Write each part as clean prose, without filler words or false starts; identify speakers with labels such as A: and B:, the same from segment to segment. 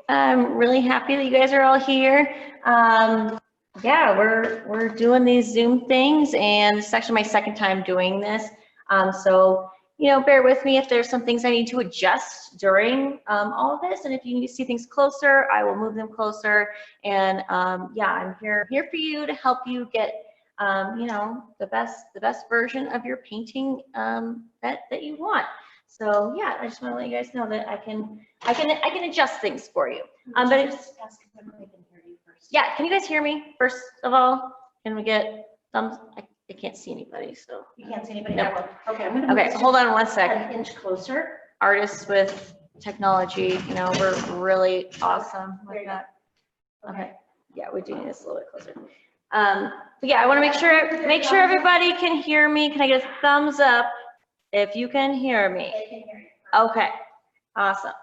A: I'm really happy that you guys are all here. Yeah, we're doing these Zoom things, and this is actually my second time doing this. So, bear with me if there's some things I need to adjust during all of this, and if you need to see things closer, I will move them closer. And yeah, I'm here for you to help you get the best version of your painting that you want. So yeah, I just want to let you guys know that I can adjust things for you. But it's
B: ask if everybody can hear you first.
A: yeah, can you guys hear me first of all? Can we get thumbs? I can't see anybody, so
B: You can't see anybody.
A: Nope.
B: Okay, I'm gonna move
A: okay.
B: this
A: Hold on one
B: just
A: second.
B: an inch closer.
A: Artists with technology, we're really awesome
B: There
A: with
B: you
A: that.
B: go.
A: Okay. Yeah, we're doing this a little bit closer. But yeah, I want to make sure everybody can hear me. Can I get a thumbs up if you can hear me?
B: They can hear you.
A: Okay, awesome.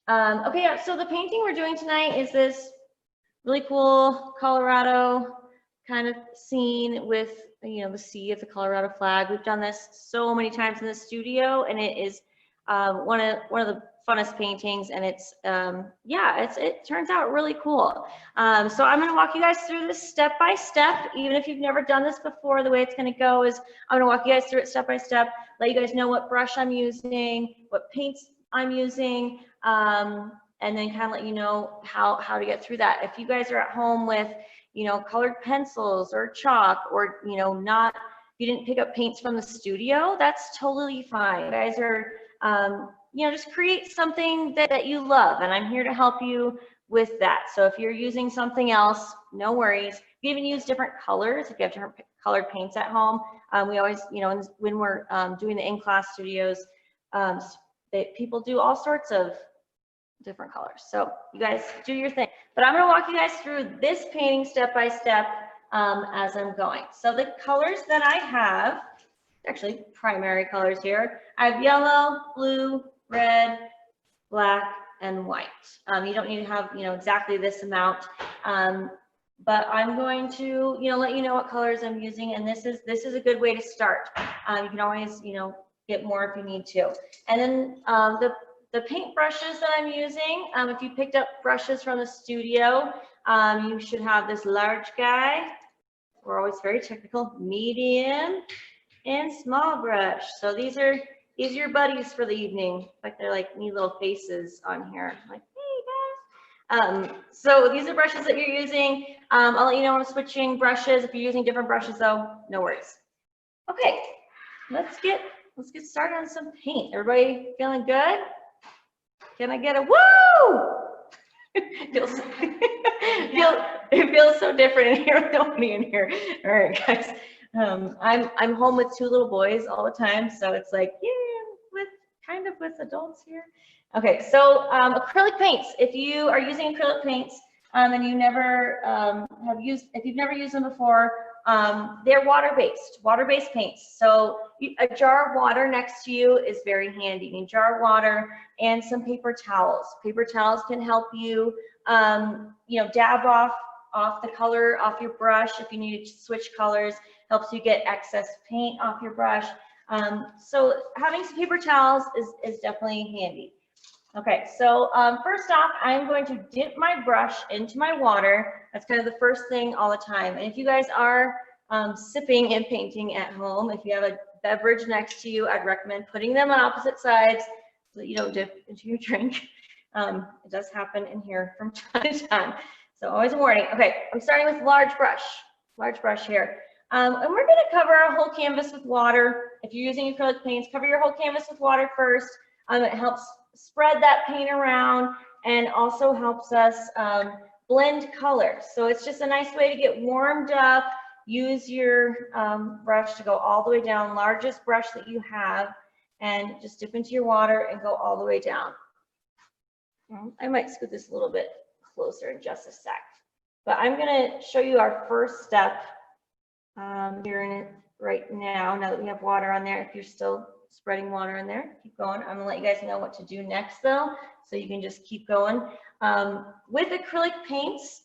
A: Okay, yeah, so the painting we're doing tonight is this really cool Colorado kind of scene with, the sea of the Colorado flag. We've done this so many times in the studio, and it is one of the funnest paintings, and it's it turns out really cool. So I'm going to walk you guys through this step by step. Even if you've never done this before, the way it's going to go is I'm going to walk you guys through it step by step, let you guys know what brush I'm using, what paints I'm using, and then kind of let you know how to get through that. If you guys are at home with colored pencils or chalk, or if you didn't pick up paints from the studio, that's totally fine. You guys are just create something that you love, and I'm here to help you with that. So if you're using something else, no worries. You even use different colors if you have different colored paints at home. We always, when we're doing the in-class studios, people do all sorts of different colors. So you guys do your thing. But I'm going to walk you guys through this painting step by step as I'm going. So the colors that I have, actually primary colors here, I have yellow, blue, red, black, and white. You don't need to have exactly this amount, but I'm going to let you know what colors I'm using, and this is a good way to start. You can always get more if you need to. And then the paint brushes that I'm using, if you picked up brushes from the studio, you should have this large guy. We're always very technical, medium, and small brush. So these are your buddies for the evening. Like they're like neat little faces on here. Like, hey guys. So these are brushes that you're using. I'll let you know when I'm switching brushes. If you're using different brushes though, no worries. Okay, let's get started on some paint. Everybody feeling good? Can I get a woo? It feels so different in here with nobody in here. All right, guys. I'm home with 2 little boys all the time, so it's like, yeah, with adults here. Okay, so acrylic paints. If you are using acrylic paints and you never if you've never used them before, they're water-based paints. So a jar of water next to you is very handy. You need a jar of water and some paper towels. Paper towels can help you, dab off the color off your brush. If you need to switch colors, helps you get excess paint off your brush. So having some paper towels is definitely handy. Okay, so first off, I'm going to dip my brush into my water. That's kind of the first thing all the time. And if you guys are sipping and painting at home, if you have a beverage next to you, I'd recommend putting them on opposite sides so that you don't dip into your drink. It does happen in here from time to time. So always a warning. Okay, I'm starting with large brush here. And we're going to cover our whole canvas with water. If you're using acrylic paints, cover your whole canvas with water first. It helps spread that paint around and also helps us blend colors. So it's just a nice way to get warmed up. Use your brush to go all the way down, largest brush that you have, and just dip into your water and go all the way down. I might scoot this a little bit closer in just a sec. But I'm going to show you our first step here in it right now that we have water on there. If you're still spreading water in there, keep going. I'm gonna let you guys know what to do next though, so you can just keep going. With acrylic paints,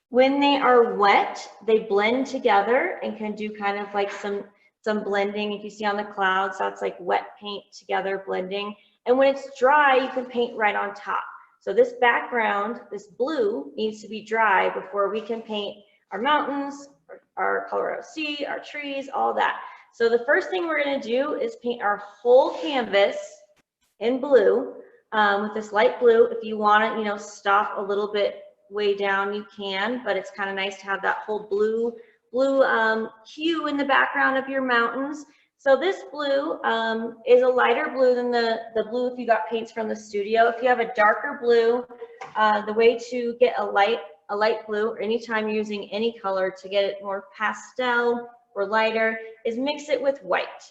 A: when they are wet, they blend together and can do kind of like some blending. If you see on the clouds, that's like wet paint together blending. And when it's dry, you can paint right on top. So this background, this blue, needs to be dry before we can paint our mountains, our Colorado Sea, our trees, all that. So the first thing we're going to do is paint our whole canvas in blue with this light blue. If you want to, stop a little bit way down, you can, but it's kind of nice to have that whole blue hue in the background of your mountains. So this blue is a lighter blue than the blue if you got paints from the studio. If you have a darker blue, the way to get a light blue, or anytime you're using any color to get it more pastel or lighter, is mix it with white.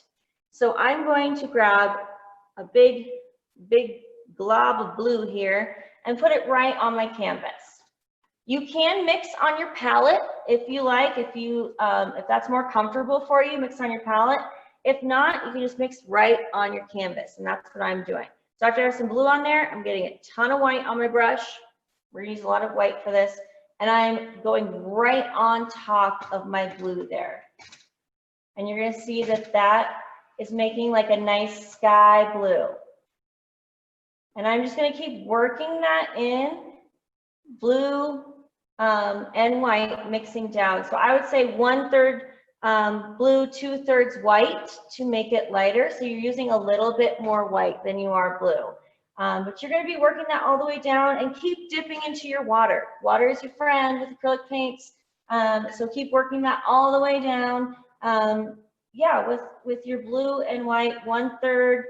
A: So I'm going to grab a big glob of blue here and put it right on my canvas. You can mix on your palette if you like, if that's more comfortable for you, mix on your palette. If not, you can just mix right on your canvas, and that's what I'm doing. So after I have some blue on there, I'm getting a ton of white on my brush. We're gonna use a lot of white for this, and I'm going right on top of my blue there. And you're gonna see that that is making like a nice sky blue. And I'm just gonna keep working that in, blue and white mixing down. So I would say 1/3 blue, 2/3 white to make it lighter. So you're using a little bit more white than you are blue. But you're going to be working that all the way down, and keep dipping into your water. Water is your friend with acrylic paints. So keep working that all the way down. Yeah, with your blue and white, 1/3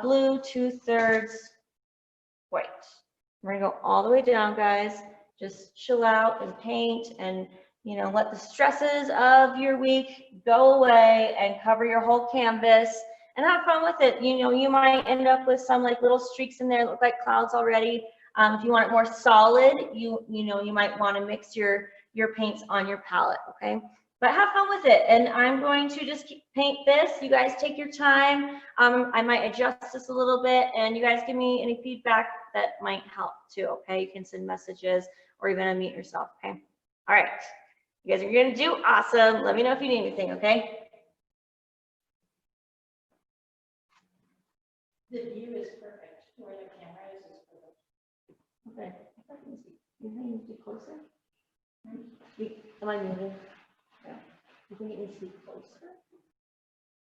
A: blue, 2/3 white. We're going to go all the way down, guys. Just chill out and paint, and let the stresses of your week go away and cover your whole canvas and have fun with it. You might end up with some like little streaks in there that look like clouds already. If you want it more solid, you might want to mix your paints on your palette, okay? But have fun with it. And I'm going to just paint this. You guys take your time. I might adjust this a little bit, and you guys give me any feedback that might help too, okay? You can send messages or even unmute yourself, okay? All right. You guys are going to do awesome. Let me know if you need anything, okay?
B: The view is perfect. Where the camera is perfect.
A: Okay. You think you need to be closer? Am I moving? Yeah. You think it needs to be closer?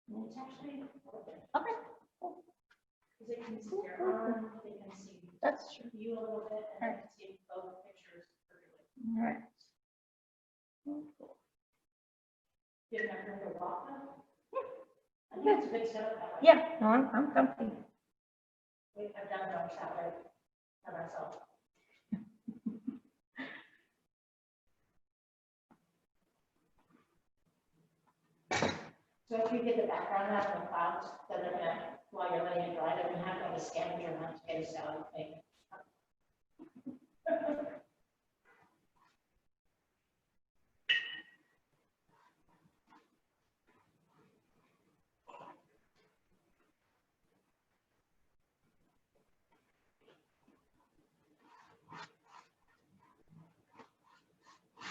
B: It's actually
A: Okay. Cool.
B: because they can see your arm, they can see
A: That's true.
B: you a little bit, and they can see both pictures perfectly.
A: All right.
B: You have enough room to walk though? I think it's a good setup that way.
A: Yeah, no, I'm comfy.
B: I've done dogs that way by myself. So if you get the background out of the clouds, then they're gonna, while you're letting it dry, they're gonna have like a scavenger hunt to get a salad thing.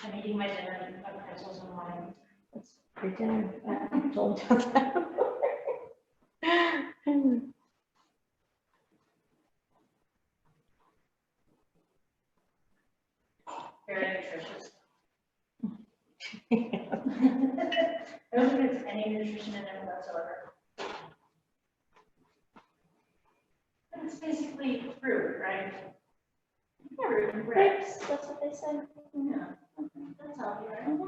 B: I'm eating my dinner of pretzels and wine.
A: That's great dinner. I told you that.
B: Very nutritious. I don't think there's any nutrition in it whatsoever. But it's basically fruit, right? Fruit and grapes.
A: That's what they said.
B: Yeah, that's healthy, right?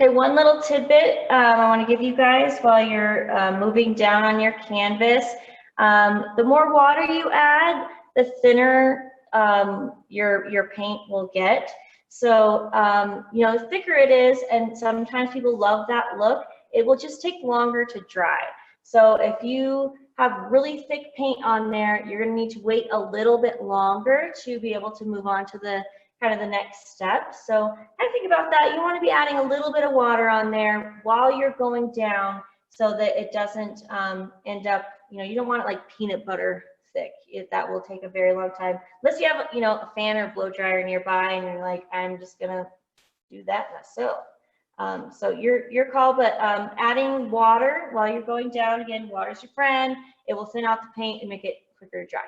A: Okay, one little tidbit I want to give you guys while you're moving down on your canvas. The more water you add, the thinner your paint will get. So, the thicker it is, and sometimes people love that look, it will just take longer to dry. So if you have really thick paint on there, you're going to need to wait a little bit longer to be able to move on to the kind of the next step. So kind of think about that. You want to be adding a little bit of water on there while you're going down so that it doesn't end up, you don't want it like peanut butter thick. That will take a very long time. Unless you have, a fan or blow dryer nearby and you're like, I'm just going to do that myself. So your call, but adding water while you're going down, again, water's your friend. It will thin out the paint and make it quicker to dry.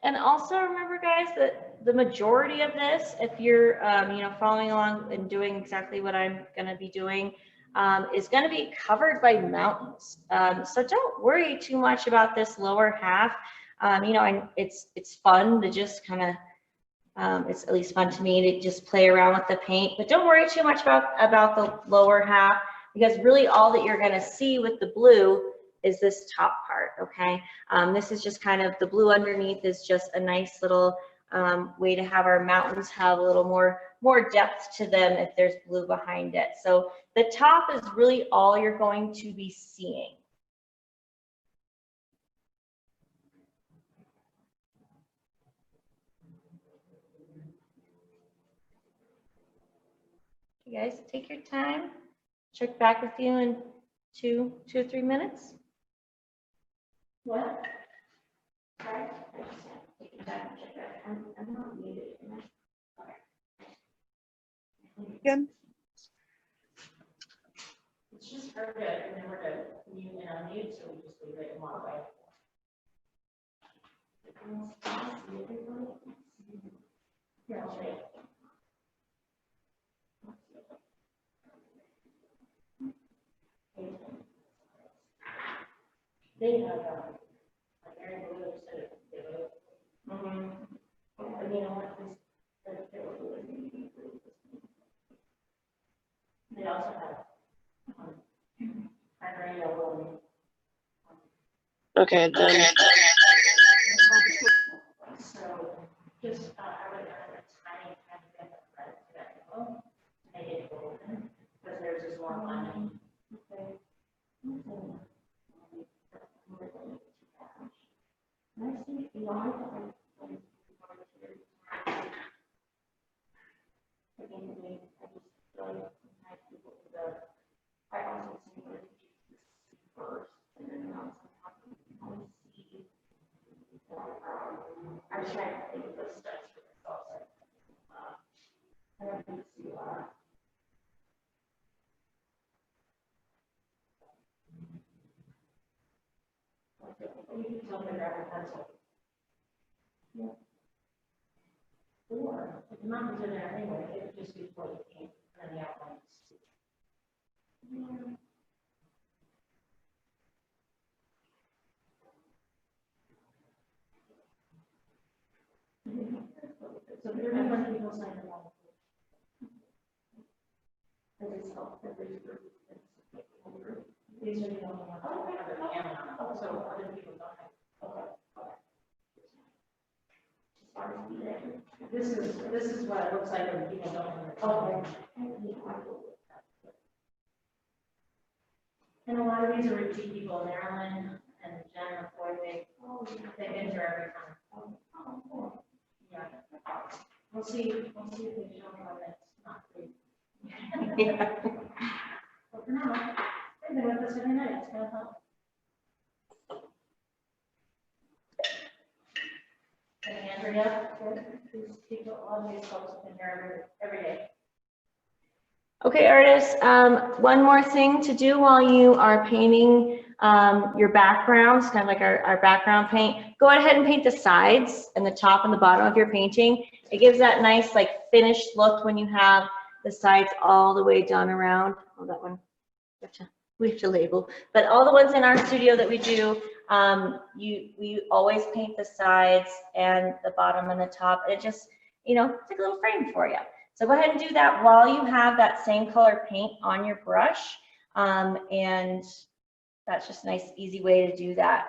A: And also remember, guys, that the majority of this, if you're, following along and doing exactly what I'm going to be doing, is going to be covered by mountains. So don't worry too much about this lower half. And it's fun to just kind of, it's at least fun to me to just play around with the paint. But don't worry too much about the lower half, because really all that you're going to see with the blue is this top part, okay? This is just kind of, the blue underneath is just a nice little way to have our mountains have a little more depth to them if there's blue behind it. So the top is really all you're going to be seeing. You guys take your time. Check back with you in two or 3 minutes.
B: What?
A: Sorry? I'm not muted.
C: Good.
B: It's just her to remember to mute and unmute, so we just leave it in one way. Yeah, I'll show you. They have a very blue set of and you know what? They also have primary yellow.
C: Okay, then.
B: So just I would add a tiny bit of red to that yellow, make it golden, because there's this more money. I'm trying to think of those steps for myself. I don't think it's too loud. You can tell me grab a pencil. Yeah. Or if the mountains are there anyway, it would just be for the paint and the outlines. Yeah. So there are many people sign along. These are the only ones that have a camera, so other people don't have. This is what it looks like when people don't have. And a lot of these are repeat people, Marilyn and Jen McCoy, they've been here every time. Yeah. We'll see if they show me when it's not free.
A: Yeah.
B: But for now, they've been with us every night, it's gonna help. answered yet? Please keep all of these folks in here every day.
A: Okay, artists, one more thing to do while you are painting your backgrounds, kind of like our background paint. Go ahead and paint the sides and the top and the bottom of your painting. It gives that nice like finished look when you have the sides all the way done around. Oh, that one we have to label. But all the ones in our studio that we do, we always paint the sides and the bottom and the top. It just, you know, it's like a little frame for you. So go ahead and do that while you have that same color paint on your brush. And that's just a nice, easy way to do that.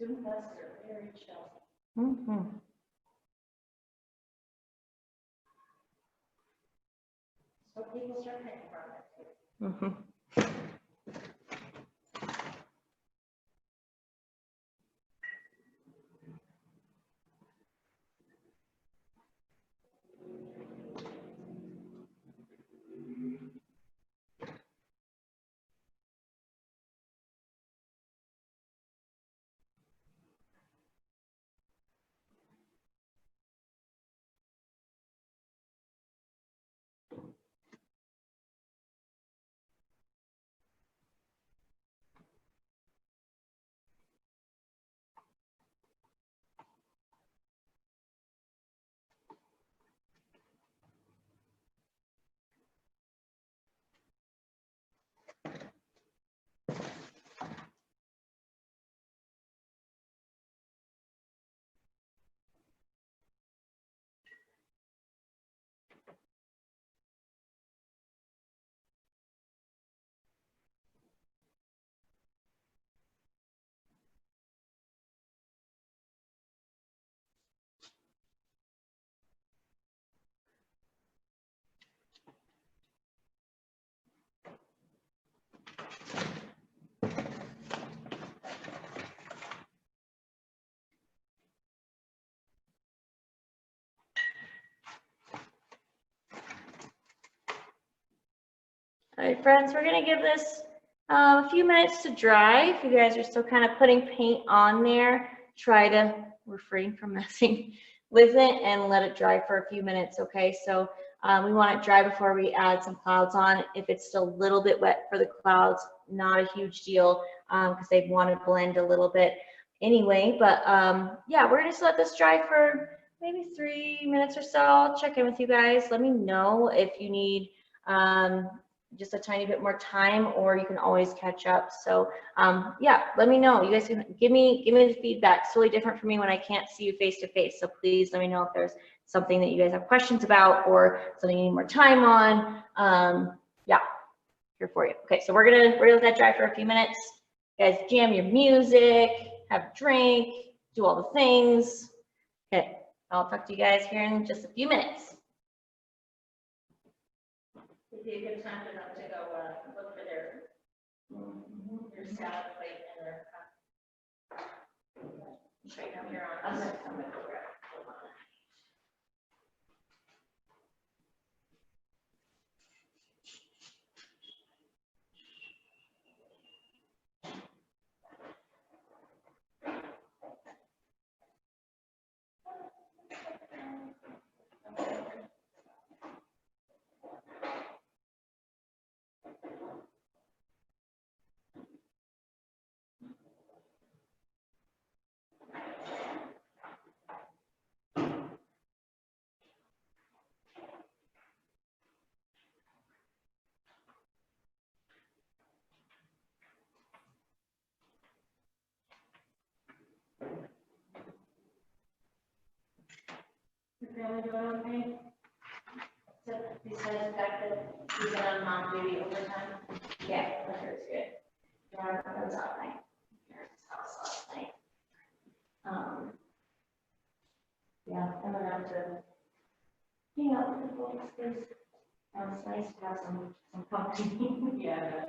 B: Student buses are very chill.
A: Mm-hmm.
B: So people start paying for it.
A: Mm-hmm. All right, friends, we're gonna give this a few minutes to dry. If you guys are still kind of putting paint on there, try to refrain from messing with it and let it dry for a few minutes, okay? So we want it dry before we add some clouds on. If it's still a little bit wet for the clouds, not a huge deal because they want to blend a little bit anyway. But yeah, we're gonna just let this dry for maybe 3 minutes or so. I'll check in with you guys. Let me know if you need just a tiny bit more time, or you can always catch up. So yeah, let me know. You guys can give me the feedback. It's totally different for me when I can't see you face to face. So please let me know if there's something that you guys have questions about or something you need more time on. Yeah, here for you. Okay, so we're gonna let that dry for a few minutes. You guys jam your music, have a drink, do all the things. Okay, I'll talk to you guys here in just a few minutes.
B: It'd be a good time for them to go look for their salad plate and their. Right down here on. I'm gonna go grab it. family doing okay? Besides the fact that you've been on mom duty overtime?
A: Yeah, I heard it's good. Yeah, I was out at my parents' house last night. Yeah, I went out to hang out with the folks, because it's nice to have some company.
B: Yeah,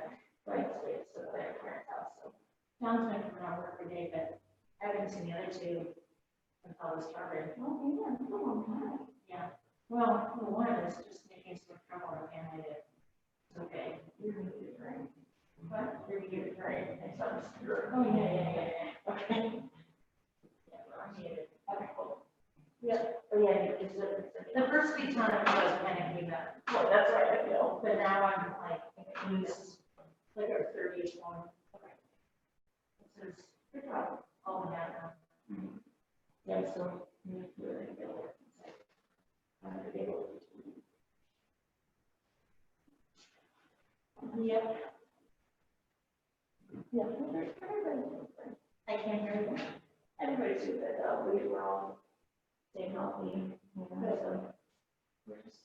A: Right, so it's at their parents' house, so.
B: John's been coming on work every day, but I haven't seen the other two until this started.
A: Oh, yeah, it's a long time.
B: Yeah, well, one of us just making some trouble, I can't hide it. It's okay.
A: You're gonna get it right.
B: What?
A: You're gonna get it right. Next time.
B: Oh, yeah. Okay. Yeah, well, I need it.
A: Okay, cool.
B: Yeah,
A: Oh, yeah, it's
B: the first week time I was panicking about,
A: oh, that's right, I feel.
B: but now I'm like, this is like our 30th one.
A: Okay.
B: This is
A: Good job.
B: all we have now.
A: Yeah, so, you really feel it. They will.
B: Yep,
A: Yeah, everybody's good.
B: I can't hear you.
A: Everybody's good, we're all staying healthy, you know, so. We're just.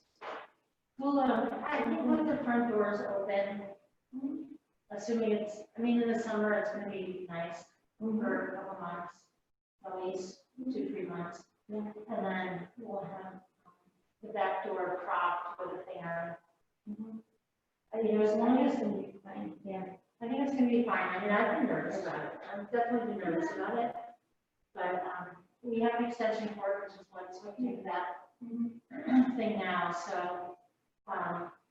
B: Well, I think when the front doors open, assuming it's, I mean, in the summer, it's gonna be nice for a couple months, at least 2-3 months.
A: Yeah.
B: And then we'll have the back door propped with a fan. I mean, as long as,
A: gonna be fine, yeah.
B: I think it's gonna be fine. I mean, I've been nervous about it. I've definitely been nervous about it. But, we have an extension cord, which is what's hooking to that thing now, so,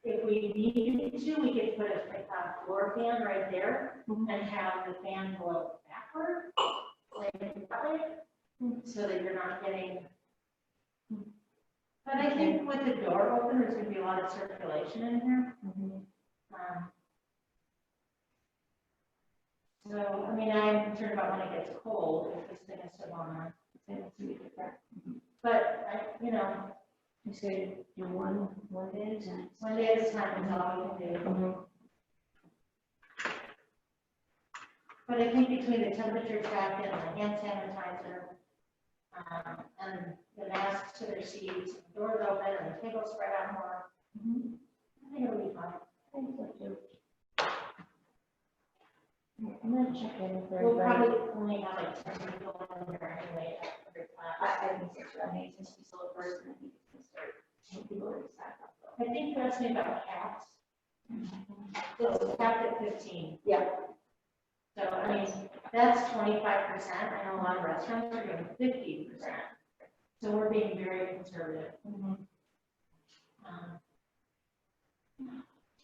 B: if we needed to, we could put a floor fan right there and have the fan blow backward, like, so that you're not getting. But I think with the door open, there's gonna be a lot of circulation in here. So, I mean, I'm concerned about when it gets cold, if this thing is still on. But, you know,
A: You say you're one day at a time.
B: one day at a time is all we can do. But I think between the temperature check and the hand sanitizer, and the masks to their seats, the doors open, and the tables spread out more, I think it'll be fine.
A: I think so too. I'm gonna check in for
B: We'll
A: everybody.
B: probably only have like 10 people in here anyway at every class.
A: I think so too. I think since we still have first, I think it's gonna start. People are excited about that.
B: I think you asked me about caps. It's capped at 15.
A: Yeah.
B: So, I mean, that's 25%. I know a lot of restaurants are doing 50%. So we're being very conservative.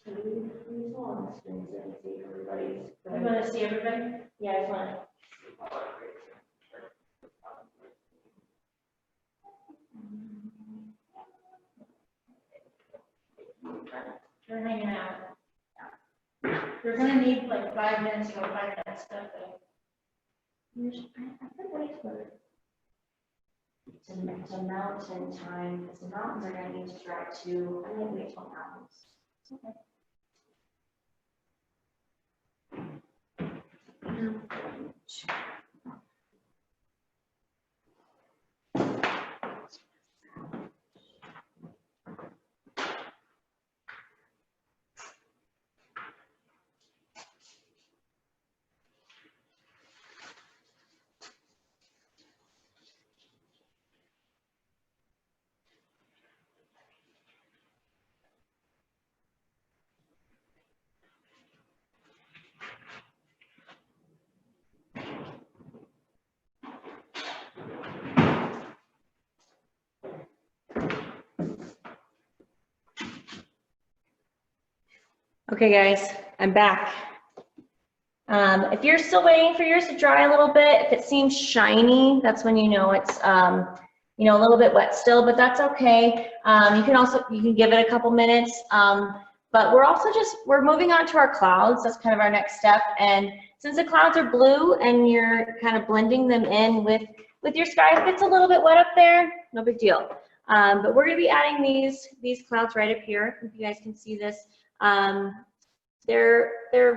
A: So we saw on the screens and see everybody's.
B: You want to see everybody?
A: Yeah, I just want
B: They're hanging out. They're gonna need like 5 minutes to go find that stuff though.
A: I could wait for it's a mountain time, because the mountains are gonna need to dry too. I might wait till mountains. Okay. Okay, guys, I'm back. If you're still waiting for yours to dry a little bit, if it seems shiny, that's when you know it's, you know, a little bit wet still, but that's okay. You can give it a couple minutes. But we're moving on to our clouds. That's kind of our next step. And since the clouds are blue and you're kind of blending them in with your sky, if it's a little bit wet up there, no big deal. But we're gonna be adding these clouds right up here, if you guys can see this. They're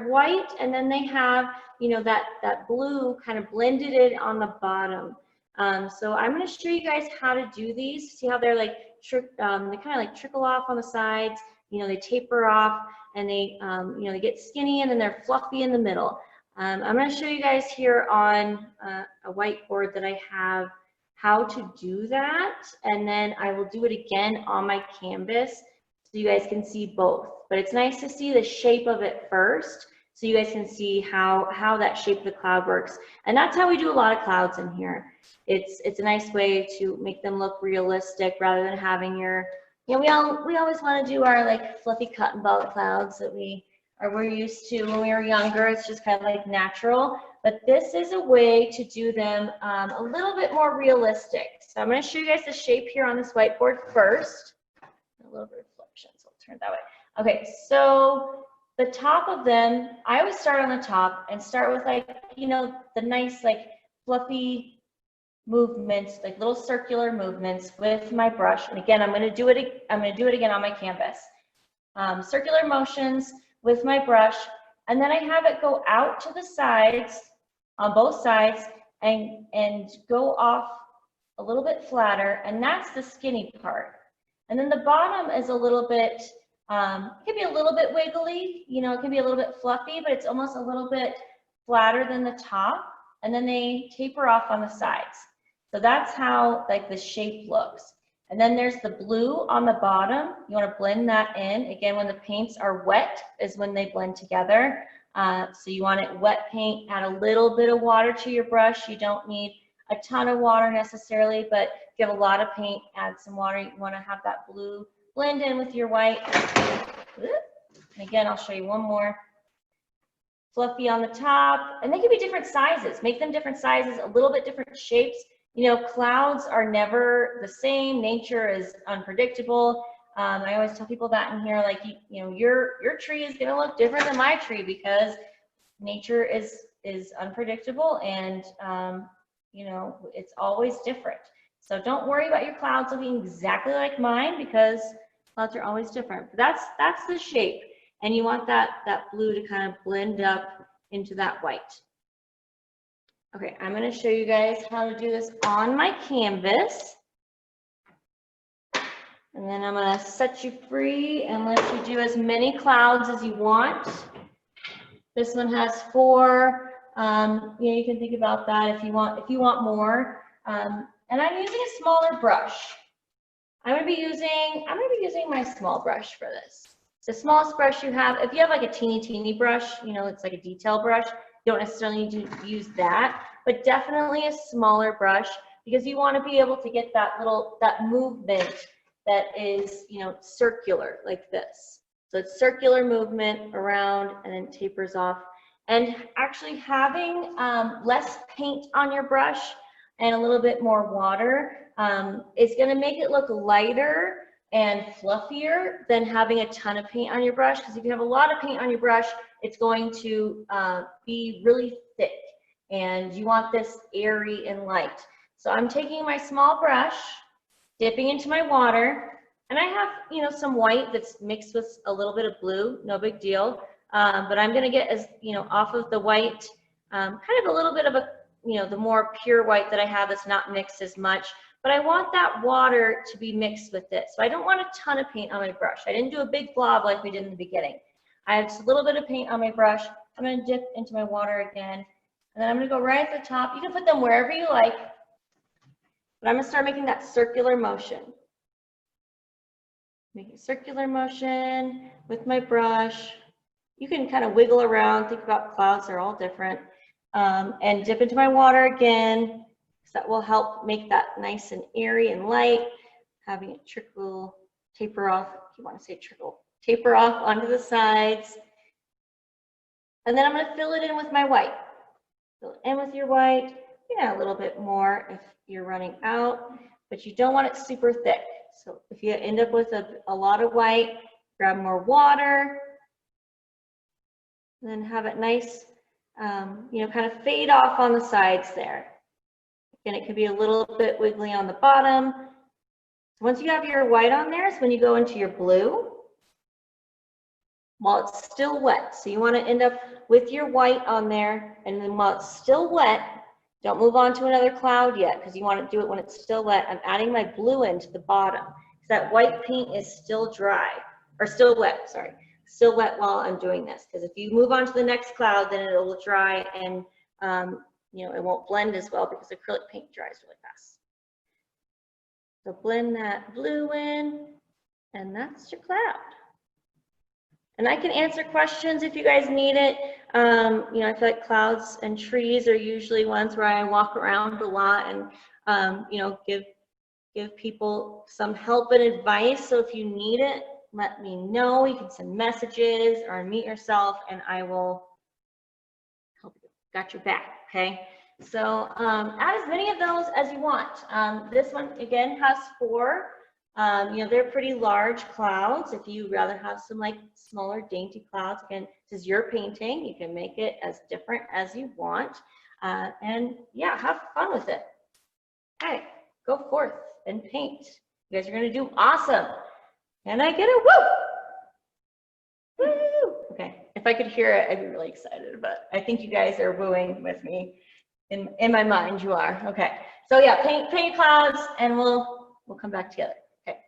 A: white, and then they have, you know, that blue kind of blended in on the bottom. So I'm going to show you guys how to do these. See how they're like, they kind of like trickle off on the sides, you know, they taper off, and they, you know, they get skinny, and then they're fluffy in the middle. I'm going to show you guys here on a whiteboard that I have how to do that, and then I will do it again on my canvas so you guys can see both. But it's nice to see the shape of it first so you guys can see how that shape of the cloud works. And that's how we do a lot of clouds in here. It's a nice way to make them look realistic rather than having your, you know, we always want to do our like fluffy cotton ball clouds that we're used to when we were younger. It's just kind of like natural, but this is a way to do them a little bit more realistic. So I'm going to show you guys the shape here on this whiteboard first. A little bit of reflection, so I'll turn it that way. Okay, so the top of them, I always start on the top and start with like, you know, the nice like fluffy movements, like little circular movements with my brush. And again, I'm going to do it again on my canvas. Circular motions with my brush, and then I have it go out to the sides on both sides and go off a little bit flatter, and that's the skinny part. And then the bottom is a little bit, it can be a little bit wiggly, you know, it can be a little bit fluffy, but it's almost a little bit flatter than the top, and then they taper off on the sides. So that's how like the shape looks. And then there's the blue on the bottom. You want to blend that in. Again, when the paints are wet is when they blend together. So you want it wet paint, add a little bit of water to your brush. You don't need a ton of water necessarily, but if you have a lot of paint, add some water. You want to have that blue blend in with your white. And again, I'll show you one more. Fluffy on the top, and they can be different sizes. Make them different sizes, a little bit different shapes. You know, clouds are never the same. Nature is unpredictable. I always tell people that in here, like, you know, your tree is going to look different than my tree because nature is unpredictable, and you know, it's always different. So don't worry about your clouds looking exactly like mine because clouds are always different. But that's the shape, and you want that blue to kind of blend up into that white. Okay, I'm going to show you guys how to do this on my canvas. And then I'm going to set you free and let you do as many clouds as you want. This one has 4. You know, you can think about that if you want more. And I'm using a smaller brush. I'm going to be using my small brush for this. The smallest brush you have, if you have like a teeny brush, you know, it's like a detail brush, you don't necessarily need to use that, but definitely a smaller brush because you want to be able to get that movement that is, you know, circular like this. So it's circular movement around and then tapers off. And actually having less paint on your brush and a little bit more water is going to make it look lighter and fluffier than having a ton of paint on your brush, because if you have a lot of paint on your brush, it's going to be really thick, and you want this airy and light. So I'm taking my small brush, dipping into my water, and I have, you know, some white that's mixed with a little bit of blue, no big deal, but I'm going to get, as you know, off of the white, kind of a little bit of a, you know, the more pure white that I have that's not mixed as much. But I want that water to be mixed with this. So I don't want a ton of paint on my brush. I didn't do a big blob like we did in the beginning. I have just a little bit of paint on my brush. I'm going to dip into my water again. And then I'm going to go right at the top. You can put them wherever you like. But I'm going to start making that circular motion. Making circular motion with my brush. You can kind of wiggle around. Think about clouds. They're all different. And dip into my water again. That will help make that nice and airy and light, having it taper off, if you want to say trickle, taper off onto the sides. And then I'm going to fill it in with my white. Fill it in with your white. You can add a little bit more if you're running out, but you don't want it super thick. So if you end up with a lot of white, grab more water, and then have it nice, you know, kind of fade off on the sides there. And it can be a little bit wiggly on the bottom. Once you have your white on there, is when you go into your blue while it's still wet. So you want to end up with your white on there, and then while it's still wet, Don't move on to another cloud yet because you want to do it when it's still wet. I'm adding my blue into the bottom because that white paint is still dry, or still wet, sorry. Still wet while I'm doing this, because if you move on to the next cloud, then it will dry and you know, it won't blend as well because acrylic paint dries really fast. So blend that blue in, and that's your cloud. And I can answer questions if you guys need it. You know, I feel like clouds and trees are usually ones where I walk around a lot and you know, give people some help and advice. So if you need it, let me know. You can send messages or meet yourself and I will help you. Got your back, okay? So add as many of those as you want. This one, again, has 4. You know, they're pretty large clouds. If you rather have some like smaller, dainty clouds, again, this is your painting. You can make it as different as you want. And yeah, have fun with it. Okay, go forth and paint. You guys are gonna do awesome. And I get a woo! Woo! Okay, if I could hear it, I'd be really excited, but I think you guys are wooing with me. In my mind, you are. Okay, so yeah, paint your clouds and we'll come back together. Okay.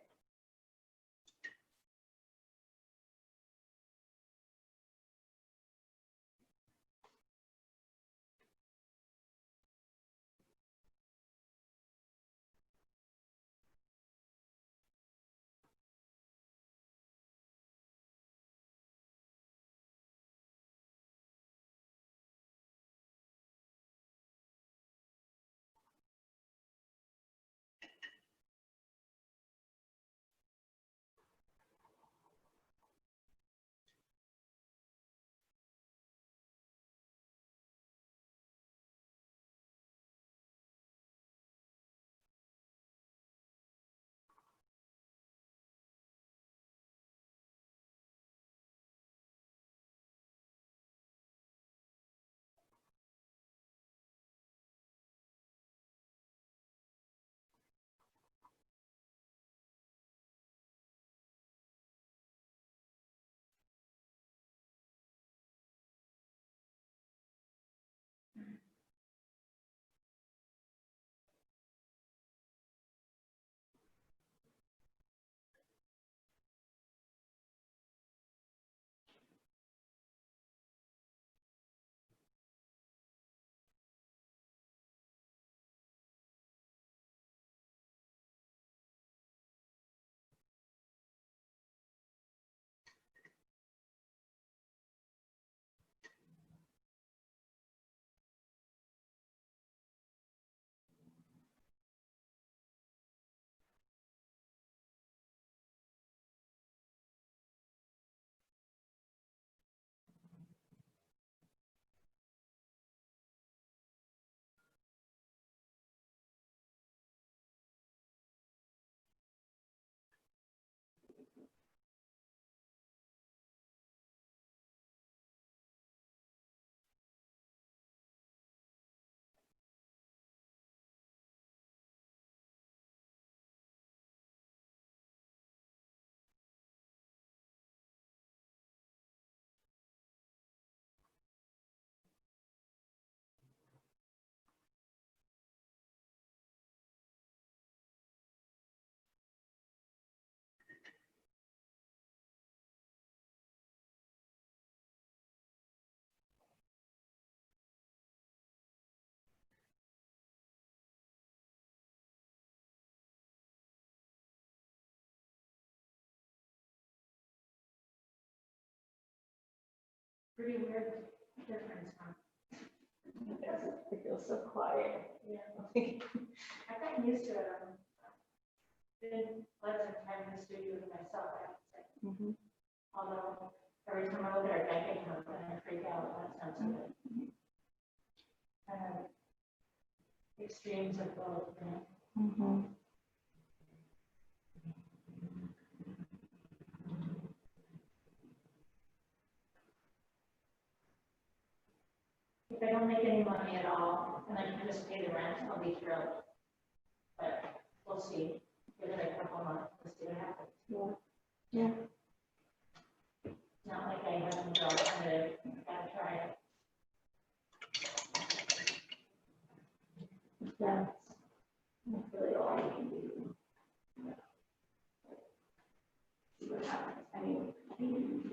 B: Pretty weird difference, huh?
A: It feels so quiet.
B: Yeah. I've gotten used to it. Been pleasant time in the studio with myself, I have to say.
A: Mm-hmm.
B: Although every time I look at it, I think I'm gonna freak out. That sounds good. Extremes of both, you know.
A: Mm-hmm.
B: If I don't make any money at all, and I can just pay the rent, I'll be thrilled. But we'll see. Give it a couple months, we'll see what happens.
A: Yeah.
B: It's not like I haven't got it, gotta try it.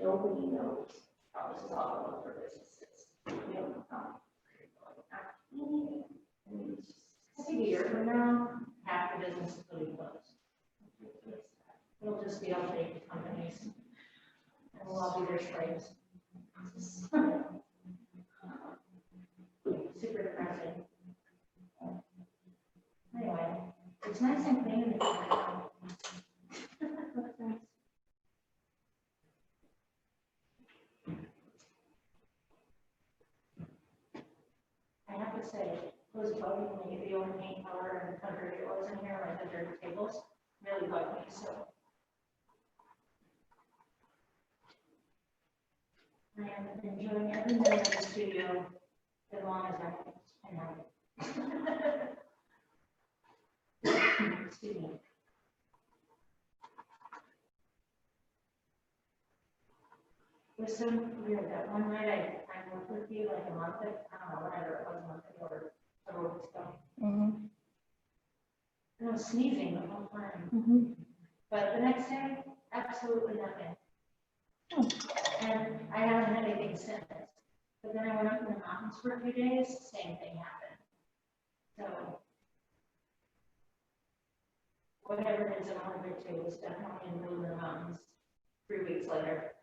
A: nobody knows. Oh, this is all about for businesses. We don't
B: I think a year from now, half the businesses will be closed. It'll just be all fake companies. And we'll all be their slaves. Super depressing. Anyway, it's nice and clean in the kitchen. I have to say, it was bugging me, the only paint color and country it was in here, like the dirty tables, really bugged me, so. I am enjoying every minute of the studio as long as I can have it. Excuse me. It was so weird that one night I worked with you like a month ago, I don't know, whatever it was, a month ago or several weeks ago. And I was sneezing the whole time. But the next day, absolutely nothing. And I haven't had anything since. But then I went up in the mountains for a few days, same thing happened. So whatever it is, I'm allergic to was definitely in the middle of the mountains 3 weeks later.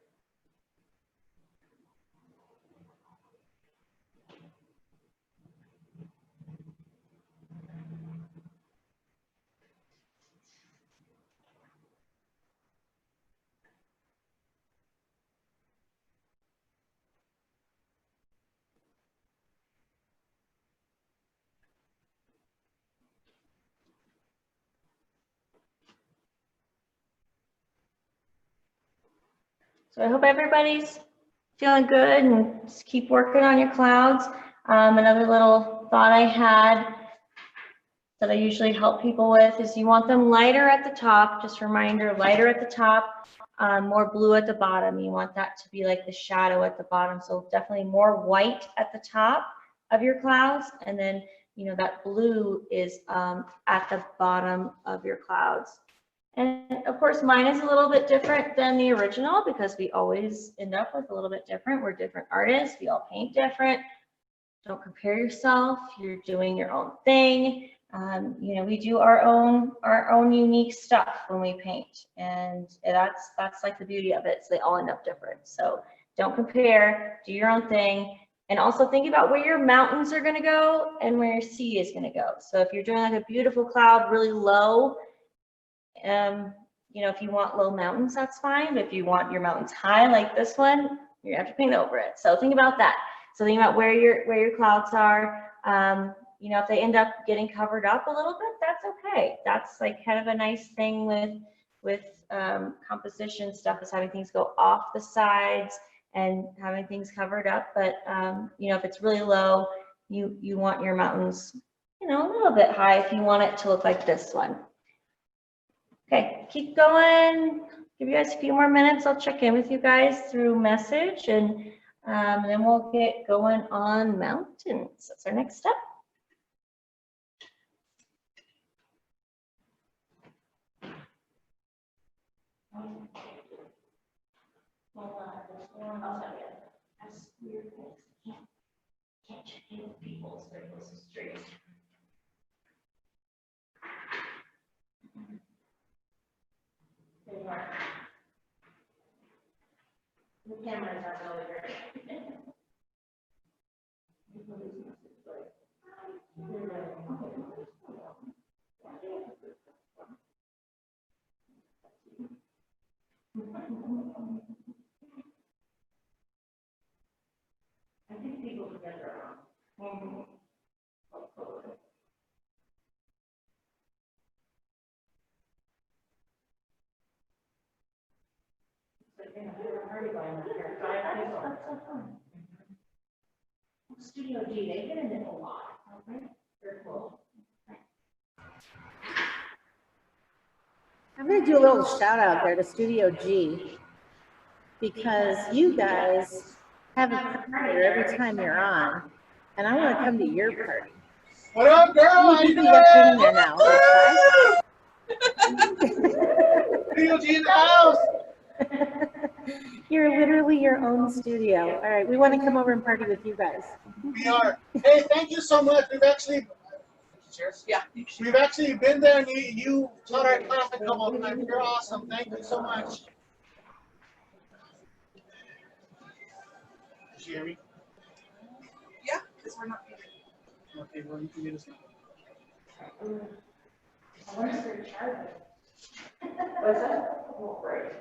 A: So I hope everybody's feeling good and just keep working on your clouds. Another little thought I had that I usually help people with is you want them lighter at the top. Just a reminder, lighter at the top, more blue at the bottom. You want that to be like the shadow at the bottom. So definitely more white at the top of your clouds. And then, you know, that blue is at the bottom of your clouds. And of course, mine is a little bit different than the original because we always end up with a little bit different. We're different artists. We all paint different. Don't compare yourself. You're doing your own thing. You know, we do our own unique stuff when we paint, and that's like the beauty of it. So they all end up different. So don't compare. Do your own thing, and also think about where your mountains are going to go and where your sea is going to go. So if you're doing like a beautiful cloud really low, you know, if you want low mountains, that's fine. But if you want your mountains high, like this one, you have to paint over it. So think about that. So think about where your clouds are. You know, if they end up getting covered up a little bit, that's okay. That's like kind of a nice thing with composition stuff, is having things go off the sides and having things covered up. But you know, if it's really low, you want your mountains, you know, a little bit high if you want it to look like this one. Okay, keep going. Give you guys a few more minutes. I'll check in with you guys through message, and then we'll get going on mountains. That's our next step.
B: That's weird. Can't check in with people, so this is strange. The cameras are really great. I think people forget they're wrong. Studio G, they get into a lot. Okay, very cool.
C: I'm going to do a little shout out there to Studio G, because you guys have a party every time you're on, and I want to come to your party.
D: What up, girl? How you
C: You got painting there now.
D: doing? Studio G in the house.
C: You're literally your own studio. All right, we want to come over and party with you guys.
D: We are. Hey, thank you so much. We've actually, cheers. Yeah. We've actually been there, and you taught our class a couple of times. You're awesome. Thank you so much. Did you hear me?
E: Yeah, because we're not muted.
D: Okay, well, you can get us.
A: What's that? Oh, great.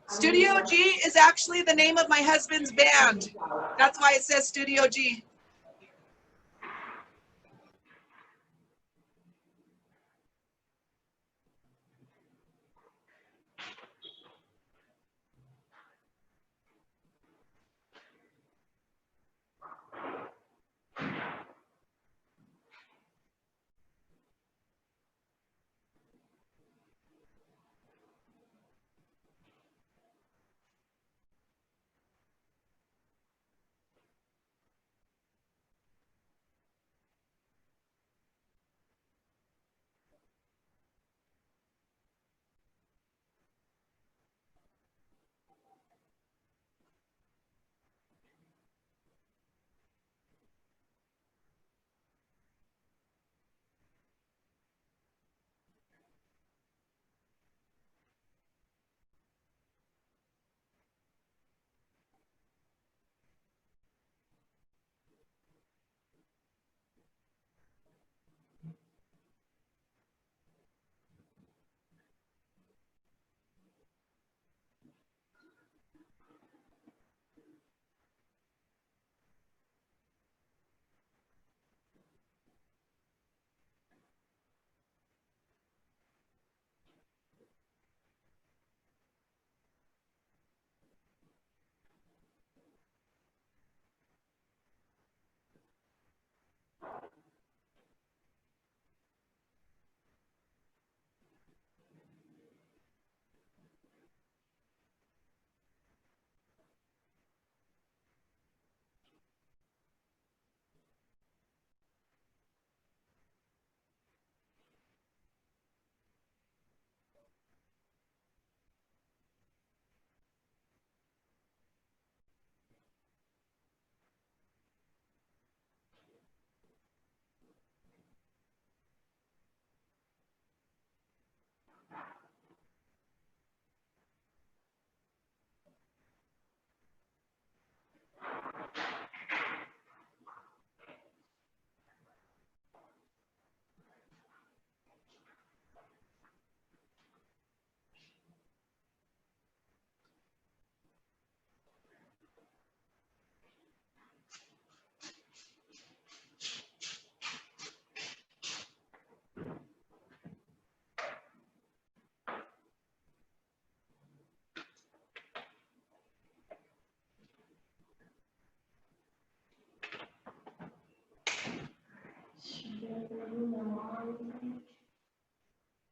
E: Studio G is actually the name of my husband's band. That's why it says Studio G.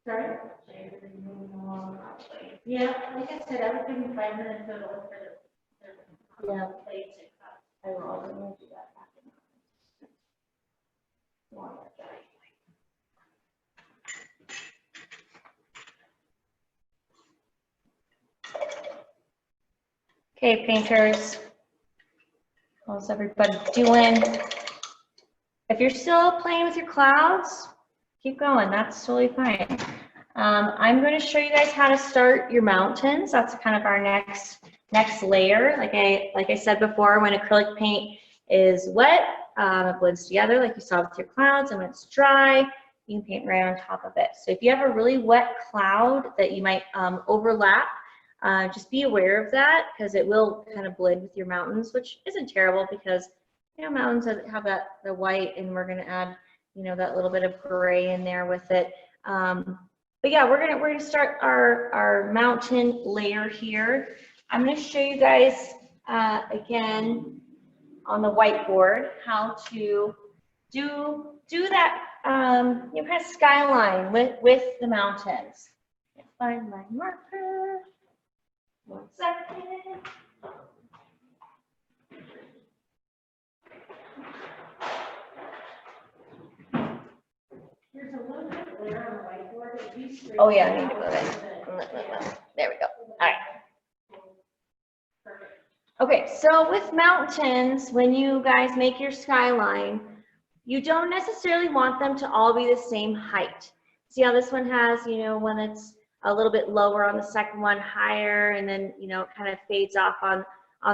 A: Sorry? Yeah, like I said, I was giving 5 minutes total for the plates and cups. I will also do that after. Okay, painters. How's everybody doing? If you're still playing with your clouds, keep going. That's totally fine. I'm going to show you guys how to start your mountains. That's kind of our next layer. Like I said before, when acrylic paint is wet, it blends together like you saw with your clouds, and when it's dry, you can paint right on top of it. So if you have a really wet cloud that you might overlap, just be aware of that, because it will kind of blend with your mountains, which isn't terrible because, you know, mountains have the white, and we're going to add, you know, that little bit of gray in there with it. But yeah, we're gonna start our mountain layer here. I'm gonna show you guys again on the whiteboard how to do that you know, kind of skyline with the mountains. Find my marker. 1 second. There's a little bit of glare on the whiteboard. Oh yeah, I need to move it. There we go. All right. Okay, so with mountains, when you guys make your skyline, you don't necessarily want them to all be the same height. See how this one has, you know, one that's a little bit lower on the second one, higher, and then, you know, it kind of fades off on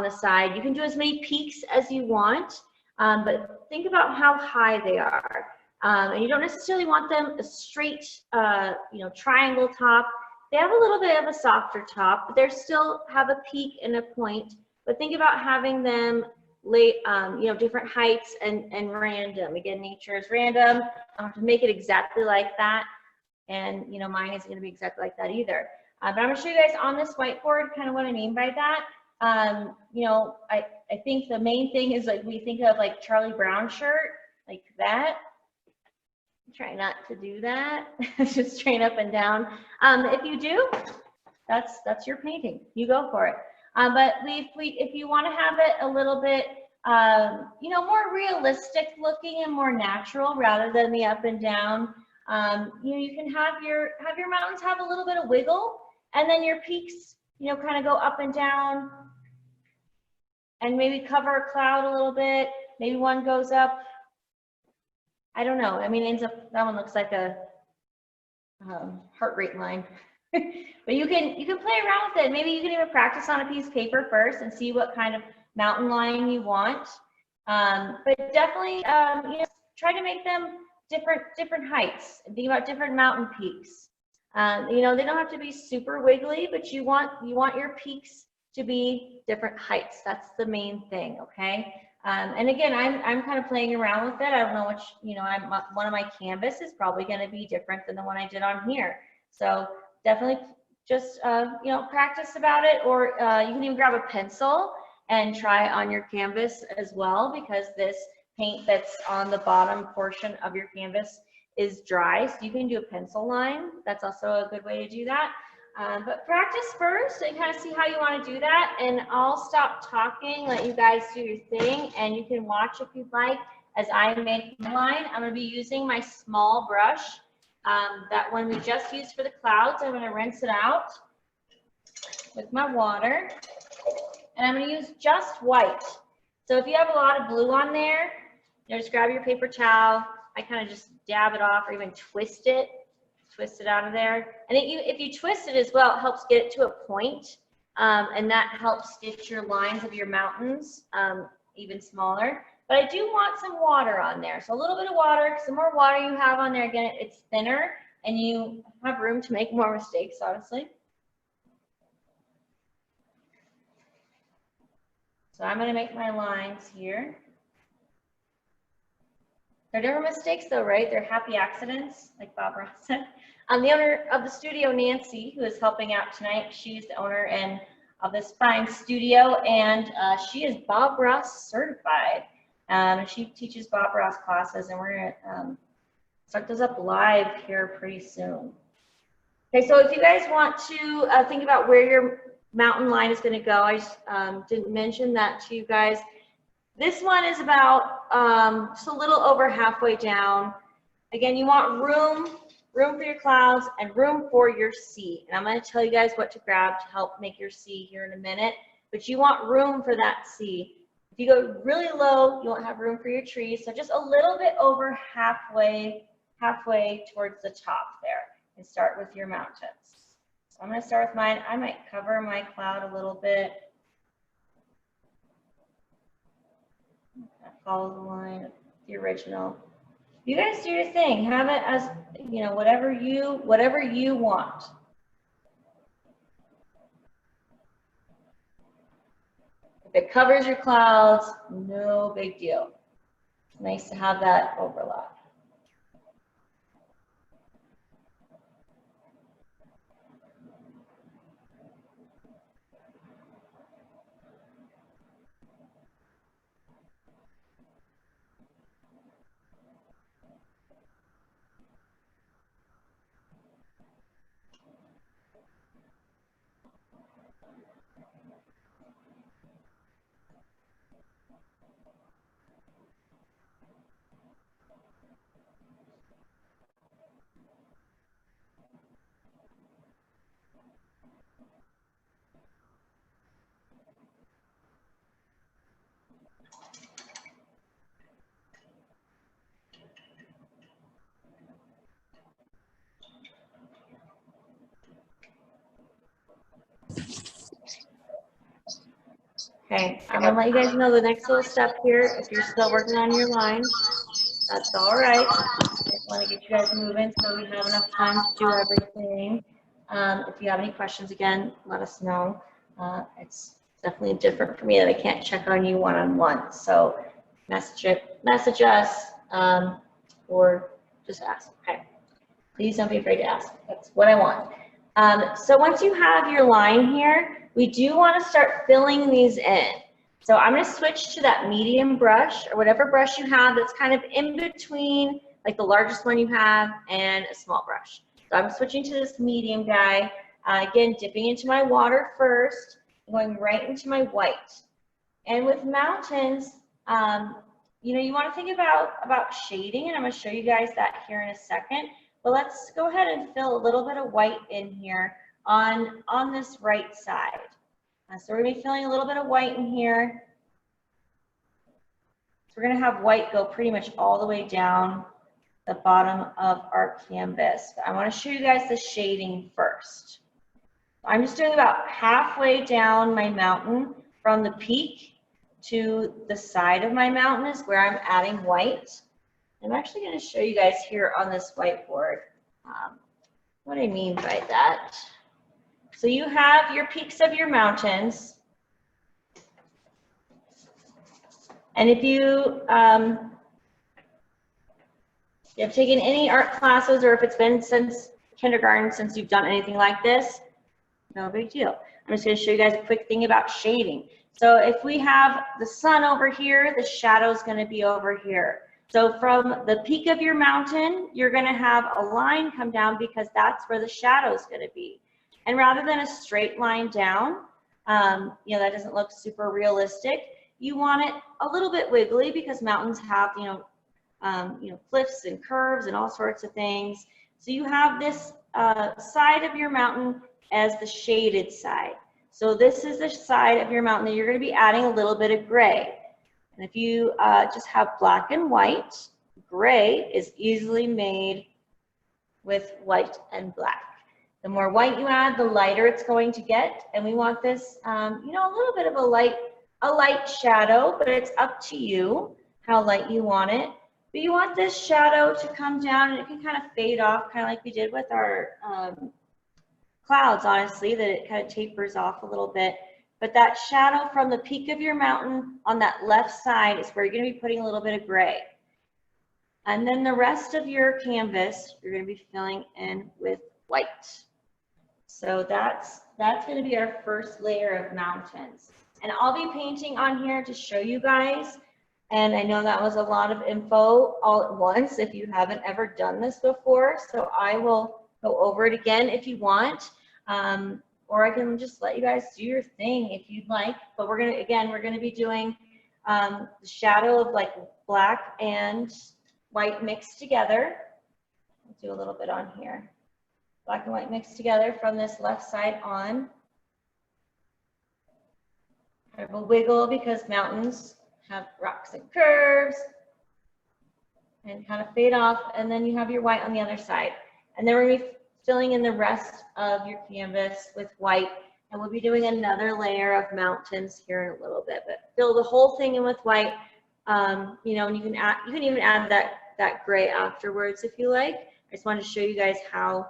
A: the side. You can do as many peaks as you want, but think about how high they are. And you don't necessarily want them a straight, you know, triangle top. They have a little bit of a softer top, but they still have a peak and a point. But think about having them late, you know, different heights and random. Again, nature is random. I don't have to make it exactly like that. And, you know, mine isn't going to be exactly like that either. But I'm going to show you guys on this whiteboard kind of what I mean by that. You know, I think the main thing is like we think of like Charlie Brown shirt, like that. Try not to do that. Just straight up and down. If you do, that's your painting. You go for it. But if you want to have it a little bit, you know, more realistic looking and more natural rather than the up and down, you know, you can have your mountains have a little bit of wiggle, and then your peaks, you know, kind of go up and down, and maybe cover a cloud a little bit. Maybe one goes up. I don't know. I mean, ends up that one looks like a heart rate line. But you can play around with it. Maybe you can even practice on a piece of paper first and see what kind of mountain line you want. But definitely, you know, try to make them different heights. Think about different mountain peaks. You know, they don't have to be super wiggly, but you want your peaks to be different heights. That's the main thing. Okay. And again, I'm kind of playing around with it. I don't know which, you know, one of my canvas is probably going to be different than the one I did on here. So definitely just, you know, practice about it, or you can even grab a pencil and try it on your canvas as well, because this paint that's on the bottom portion of your canvas is dry. So you can do a pencil line. That's also a good way to do that. But practice first and kind of see how you want to do that. And I'll stop talking, let you guys do your thing, and you can watch if you'd like as I make my line. I'm going to be using my small brush. That one we just used for the clouds. I'm going to rinse it out with my water, and I'm going to use just white. So if you have a lot of blue on there, you know, just grab your paper towel. I kind of just dab it off, or even twist it out of there. And if you twist it as well, it helps get it to a point, and that helps get your lines of your mountains even smaller. But I do want some water on there. So a little bit of water. The more water you have on there, again, it's thinner and you have room to make more mistakes, obviously. So I'm going to make my lines here. They're never mistakes though, right? They're happy accidents, like Bob Ross said. The owner of the studio, Nancy, who is helping out tonight, she's the owner of this fine studio, and she is Bob Ross certified. She teaches Bob Ross classes, and we're gonna start those up live here pretty soon. Okay, so if you guys want to think about where your mountain line is gonna go, I just didn't mention that to you guys. This one is about just a little over halfway down. Again, you want room for your clouds and room for your sea. And I'm gonna tell you guys what to grab to help make your sea here in a minute, but you want room for that sea. If you go really low, you won't have room for your trees. So just a little bit over halfway towards the top there, and start with your mountains. So I'm gonna start with mine. I might cover my cloud a little bit. Follow the line of the original. You guys do your thing. Have it as, you know, whatever you want. If it covers your clouds, no big deal. It's nice to have that overlap. Okay, I'm gonna let you guys know the next little step here. If you're still working on your line, that's all right. I just want to get you guys moving so we have enough time to do everything. If you have any questions, again, let us know. It's definitely different for me that I can't check on you one-on-one. So message us or just ask. Okay, please don't be afraid to ask. That's what I want. So once you have your line here, we do want to start filling these in. So I'm going to switch to that medium brush or whatever brush you have that's kind of in between, like the largest one you have and a small brush. So I'm switching to this medium guy. Again, dipping into my water first, going right into my white. And with mountains, you know, you want to think about shading, and I'm going to show you guys that here in a second. But let's go ahead and fill a little bit of white in here on this right side. So we're going to be filling a little bit of white in here. So we're going to have white go pretty much all the way down the bottom of our canvas. But I want to show you guys the shading first. I'm just doing about halfway down my mountain from the peak to the side of my mountain is where I'm adding white. I'm actually going to show you guys here on this whiteboard what I mean by that. So you have your peaks of your mountains. And if you have taken any art classes, or if it's been since kindergarten since you've done anything like this, no big deal. I'm just going to show you guys a quick thing about shading. So if we have the sun over here, the shadow is going to be over here. So from the peak of your mountain, you're going to have a line come down because that's where the shadow is going to be. And rather than a straight line down, you know, that doesn't look super realistic. You want it a little bit wiggly because mountains have, you know, cliffs and curves and all sorts of things. So you have this side of your mountain as the shaded side. So this is the side of your mountain that you're going to be adding a little bit of gray. And if you just have black and white, gray is easily made with white and black. The more white you add, the lighter it's going to get. And we want this, you know, a little bit of a light shadow, but it's up to you how light you want it. But you want this shadow to come down, and it can kind of fade off, kind of like we did with our clouds, honestly, that it kind of tapers off a little bit. But that shadow from the peak of your mountain on that left side is where you're going to be putting a little bit of gray. And then the rest of your canvas, you're going to be filling in with white. So that's going to be our first layer of mountains. And I'll be painting on here to show you guys. And I know that was a lot of info all at once if you haven't ever done this before. So I will go over it again if you want. Or I can just let you guys do your thing if you'd like. But we're going to be doing the shadow of like black and white mixed together. I'll do a little bit on here. Black and white mixed together from this left side on. Kind of a wiggle because mountains have rocks and curves, and kind of fade off. And then you have your white on the other side. And then we're going to be filling in the rest of your canvas with white. And we'll be doing another layer of mountains here in a little bit. But fill the whole thing in with white. You know, and you can even add that gray afterwards if you like. I just wanted to show you guys how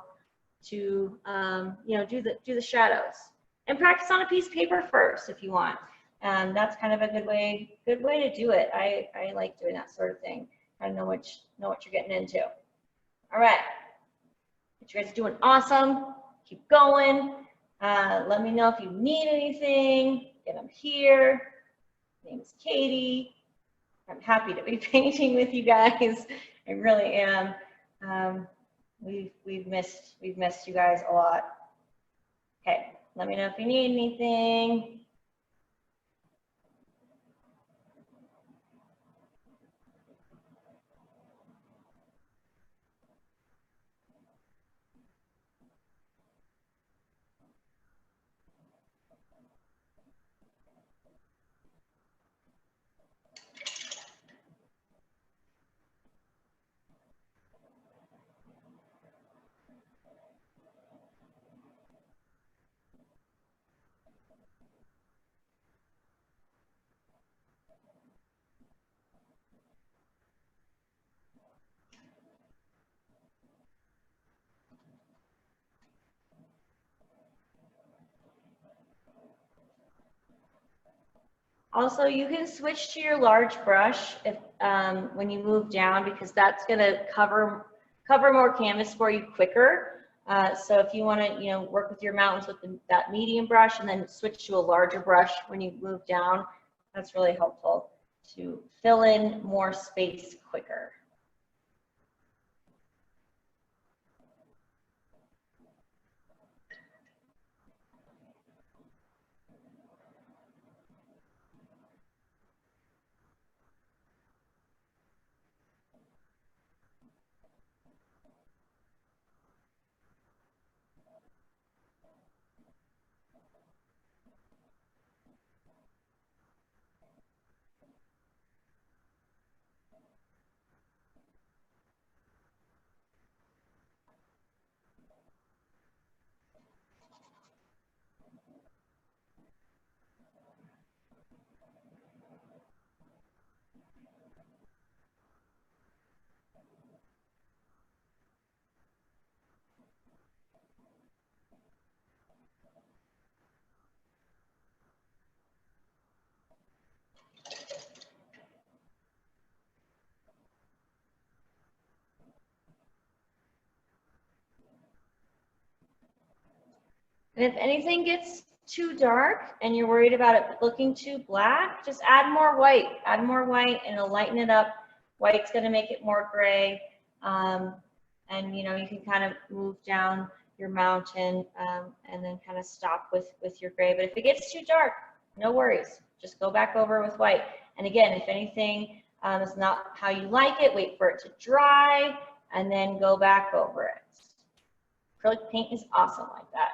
A: to you know, do the shadows, and practice on a piece of paper first if you want. That's kind of a good way to do it. I like doing that sort of thing. I know what you're getting into. All right, but you guys are doing awesome. Keep going. Let me know if you need anything. Get them here. My name is Katie. I'm happy to be painting with you guys. I really am. We've missed you guys a lot. Okay, let me know if you need anything. Also, you can switch to your large brush if when you move down, because that's going to cover more canvas for you quicker. So if you want to, work with your mountains with that medium brush and then switch to a larger brush when you move down, that's really helpful to fill in more space quicker. And if anything gets too dark and you're worried about it looking too black, just add more white. Add more white and it'll lighten it up. White's going to make it more gray. And you can kind of move down your mountain and then kind of stop with your gray. But if it gets too dark, no worries. Just go back over with white. And again, if anything is not how you like it, wait for it to dry and then go back over it. Acrylic paint is awesome like that.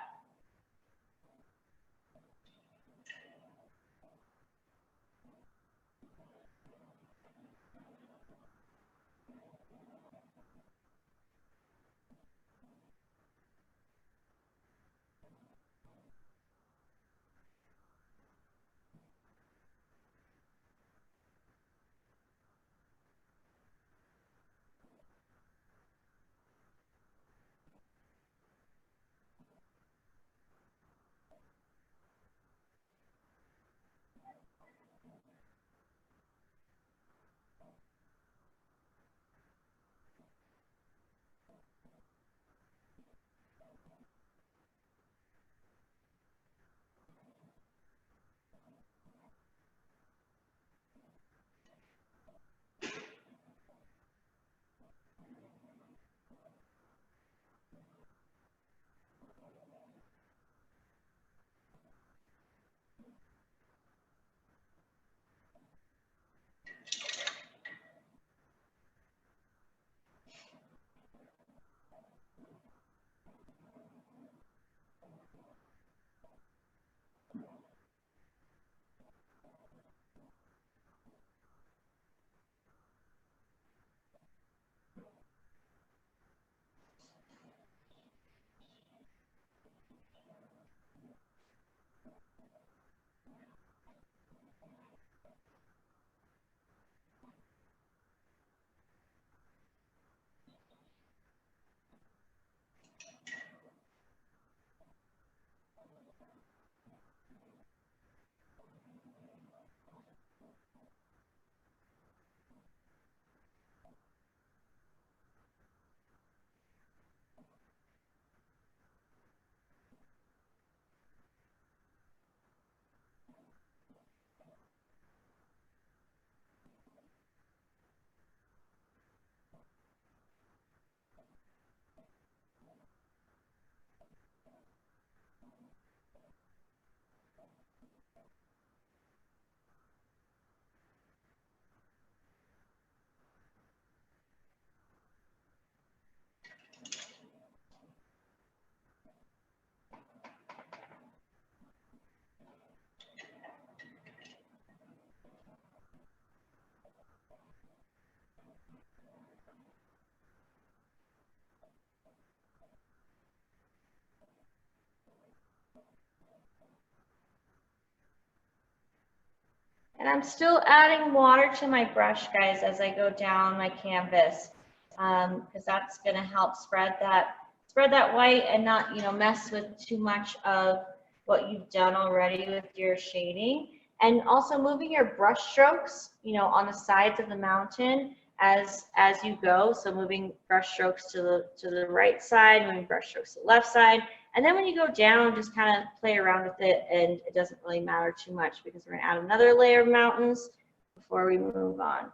A: And I'm still adding water to my brush, guys, as I go down my canvas, because that's going to help spread that white and not, mess with too much of what you've done already with your shading. And also moving your brush strokes, you know, on the sides of the mountain as you go. So moving brush strokes to the right side, moving brush strokes to the left side. And then when you go down, just kind of play around with it, and it doesn't really matter too much because we're gonna add another layer of mountains before we move on.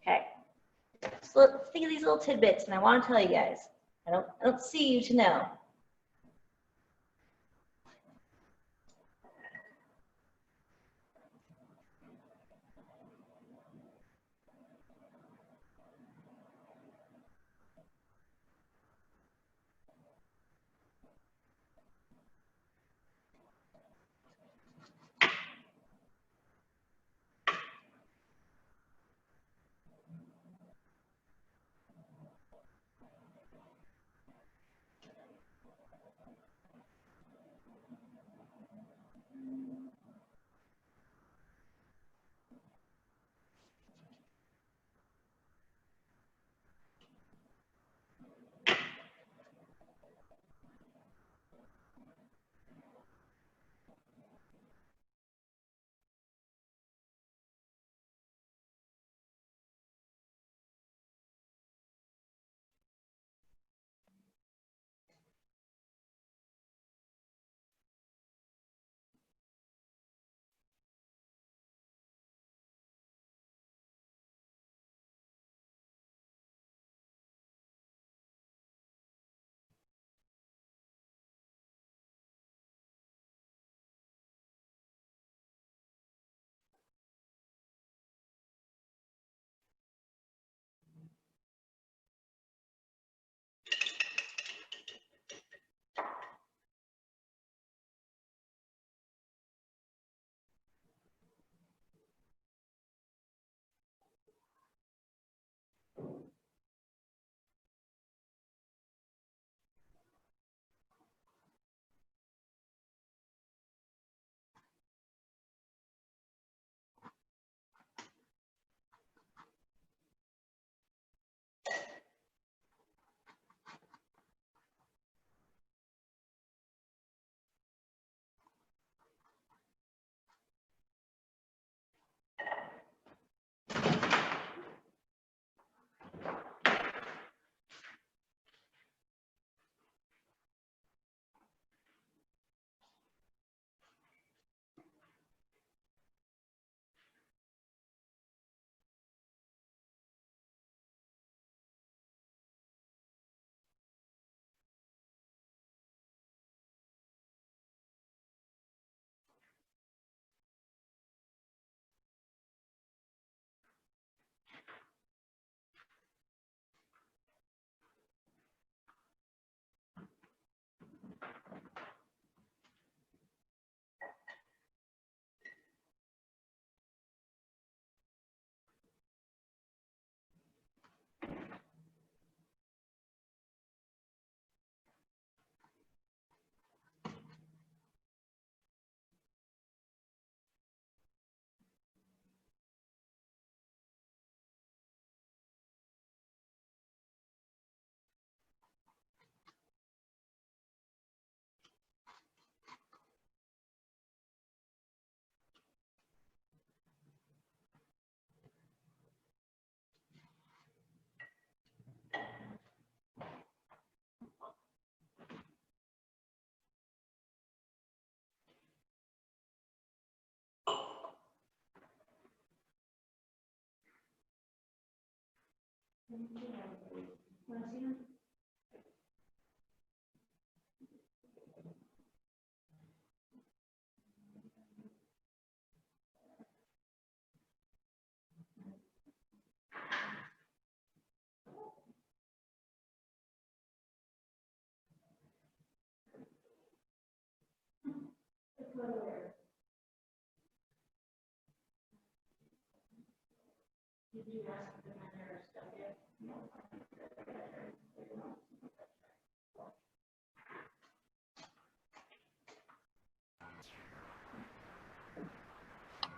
A: Okay. So let's think of these little tidbits, and I want to tell you guys. I don't see you to know.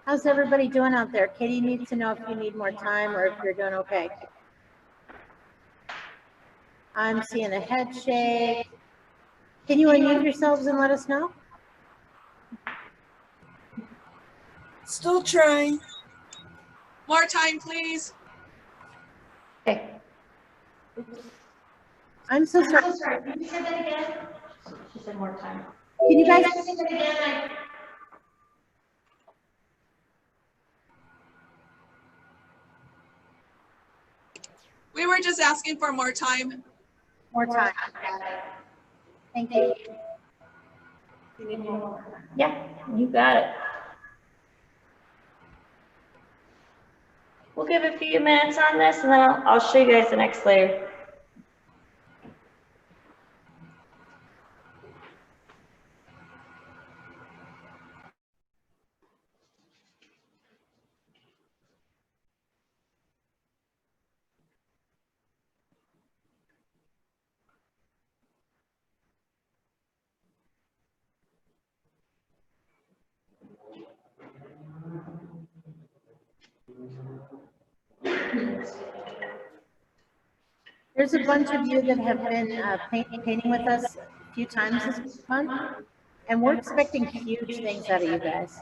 C: How's everybody doing out there? Katie needs to know if you need more time or if you're doing okay. I'm seeing a head shake. Can you unmute yourselves and let us know?
E: Still trying. More time, please.
A: Okay.
C: I'm so
B: I'm
C: sorry.
B: so sorry, can you say that again?
A: She said more time.
C: Can you guys,
B: Say that again?
E: We were just asking for more time.
C: more time? Thank you.
A: Yeah, you got it. We'll give a few minutes on this and then I'll show you guys the next layer.
C: There's a bunch of you that have been painting with us a few times this month, and we're expecting huge things out of you guys.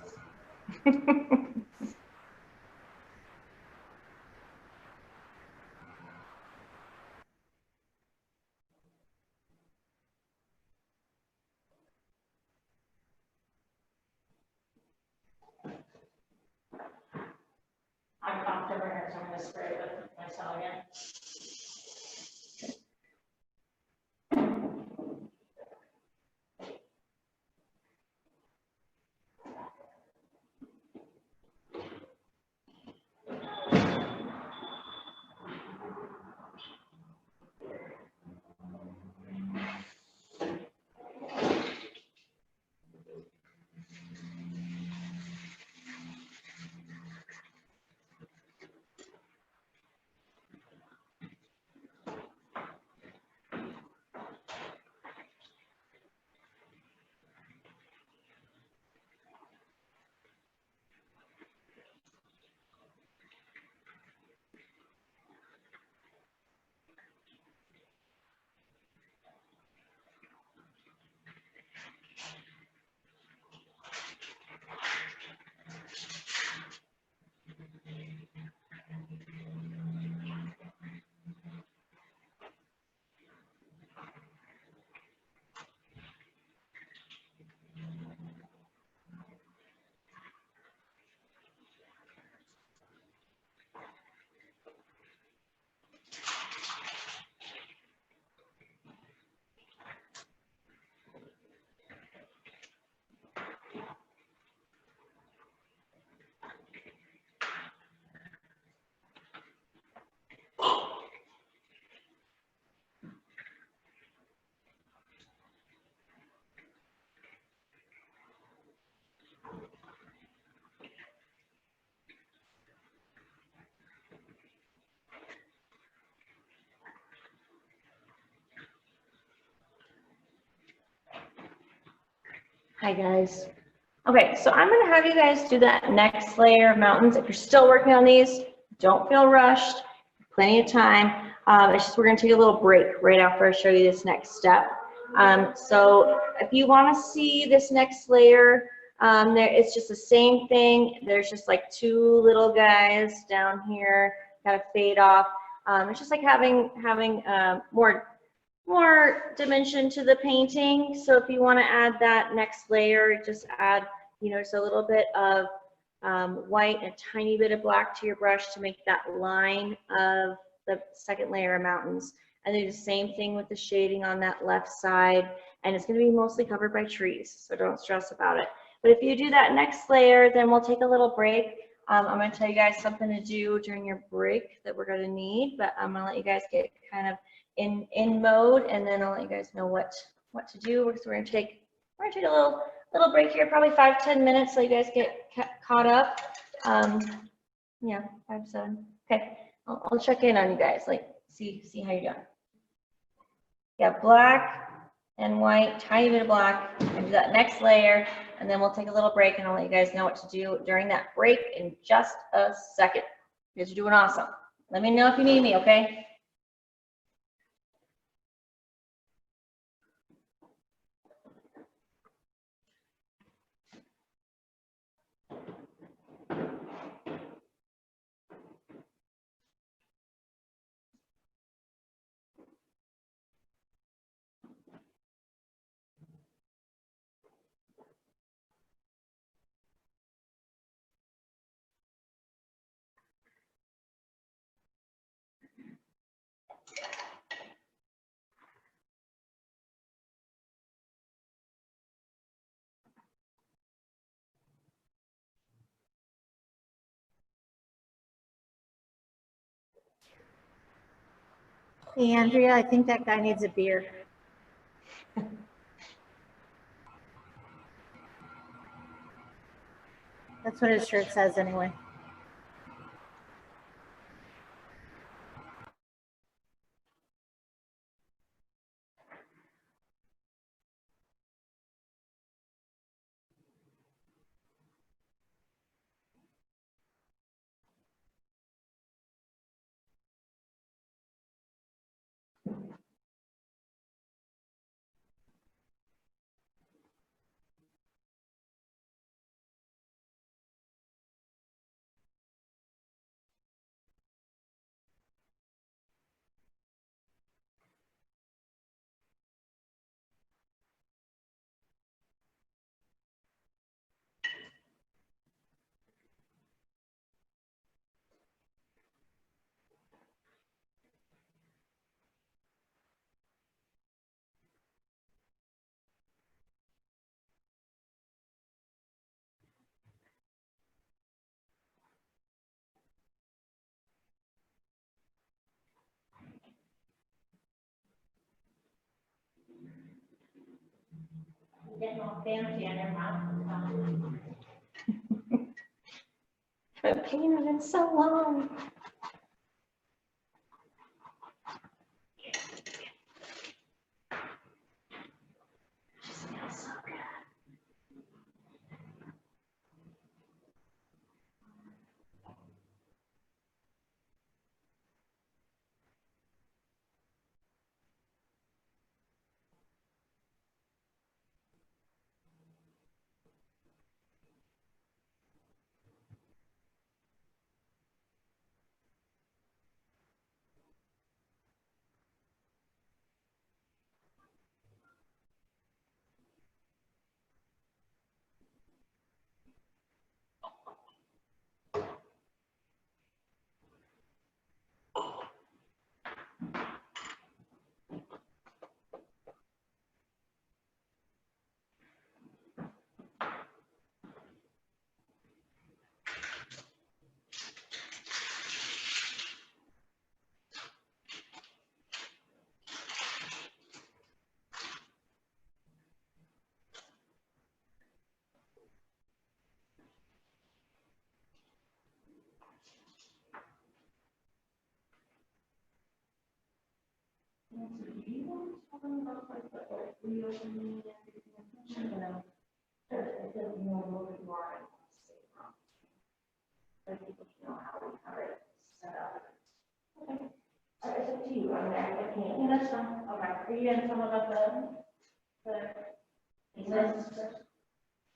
B: I coughed over here, so I'm gonna spray it with myself again.
A: Hi guys. Okay, so I'm gonna have you guys do that next layer of mountains. If you're still working on these, don't feel rushed, plenty of time. It's just we're gonna take a little break right after I show you this next step. So if you wanna see this next layer, it's just the same thing. There's just like two little guys down here, gotta fade off. It's just like having more dimension to the painting. So if you want to add that next layer, just add, just a little bit of white and a tiny bit of black to your brush to make that line of the second layer of mountains. And do the same thing with the shading on that left side. And it's going to be mostly covered by trees, so don't stress about it. But if you do that next layer, then we'll take a little break. I'm going to tell you guys something to do during your break that we're going to need, but I'm going to let you guys get kind of in mode, and then I'll let you guys know what to do. We're going to take a little break here, probably 5-10 minutes, so you guys get caught up. Yeah, 5-7. Okay, I'll check in on you guys, like see how you're doing. Yeah, black and white, tiny bit of black, and do that next layer, and then we'll take a little break, and I'll let you guys know what to do during that break in just a second. You guys are doing awesome. Let me know if you need me, okay?
C: Hey, Andrea, I think that guy needs a beer. That's what his shirt says anyway.
B: Getting all fancy on your mouth.
A: I haven't painted in so long. She smells so good.
B: It's up to you, I mean, I can't. Yeah, that's fine. Okay, are you gonna tell me about the? Yes.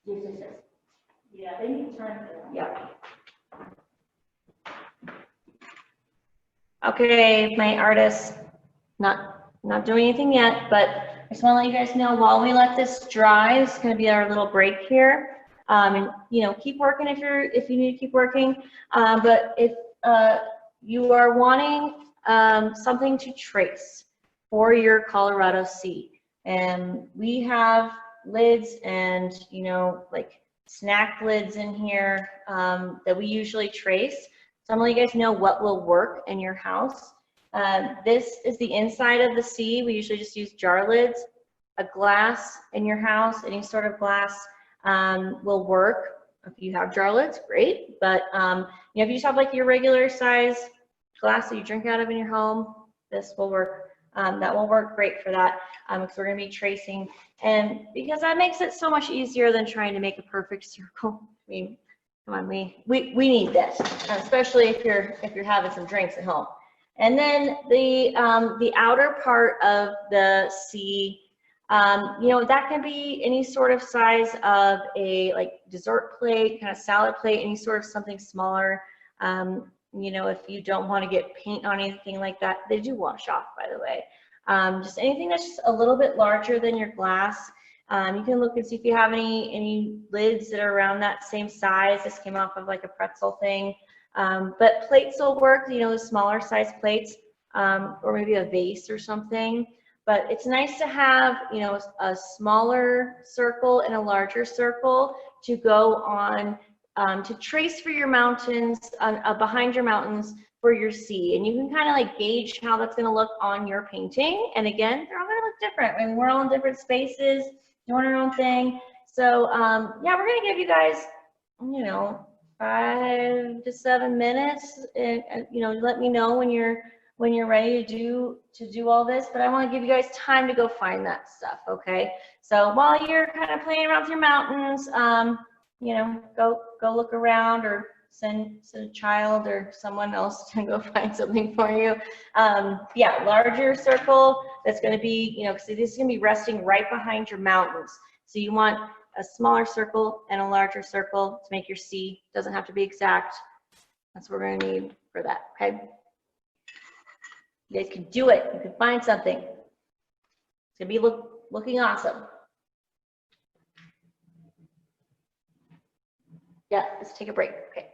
B: Yes. Yeah, they need to turn it.
A: Yeah. Okay, my artist, not doing anything yet, but I just want to let you guys know while we let this dry, it's going to be our little break here. And you know, keep working if you need to keep working. But if you are wanting something to trace for your Colorado Sea, and we have lids and like snack lids in here that we usually trace. So I'm gonna let you guys know what will work in your house. This is the inside of the sea. We usually just use jar lids. A glass in your house, any sort of glass will work. If you have jar lids, great. But if you just have like your regular size glass that you drink out of in your home, this will work. That will work great for that because we're going to be tracing, and because that makes it so much easier than trying to make a perfect circle. I mean, come on, we need this, especially if you're having some drinks at home. And then the outer part of the C, that can be any sort of size of a like dessert plate, kind of salad plate, any sort of something smaller. If you don't want to get paint on anything like that, they do wash off, by the way. Just anything that's just a little bit larger than your glass. You can look and see if you have any lids that are around that same size. This came off of like a pretzel thing. But plates will work, the smaller size plates, or maybe a vase or something. But it's nice to have, a smaller circle and a larger circle to go on, to trace for your mountains, behind your mountains, for your C. And you can kind of like gauge how that's going to look on your painting. And again, they're all going to look different. I mean, we're all in different spaces, doing our own thing. So yeah, we're going to give you guys, you know, 5 to 7 minutes. And you know, let me know when you're ready to do all this. But I want to give you guys time to go find that stuff. Okay. So while you're kind of playing around with your mountains, you know, go look around, or send a child or someone else to go find something for you. Yeah, larger circle that's going to be, you know, because this is going to be resting right behind your mountains. So you want a smaller circle and a larger circle to make your C. Doesn't have to be exact. That's what we're going to need for that. Okay. You guys can do it. You can find something. It's going to be looking awesome. Yeah, let's take a break. Okay.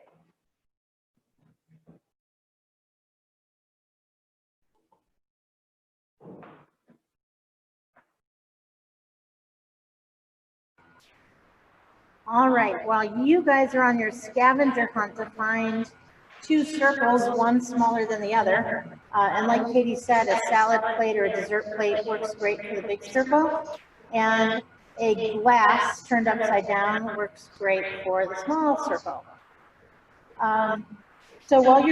C: All right, while you guys are on your scavenger hunt to find 2 circles, one smaller than the other, and like Katie said, a salad plate or a dessert plate works great for the big circle, and a glass turned upside down works great for the small circle. So while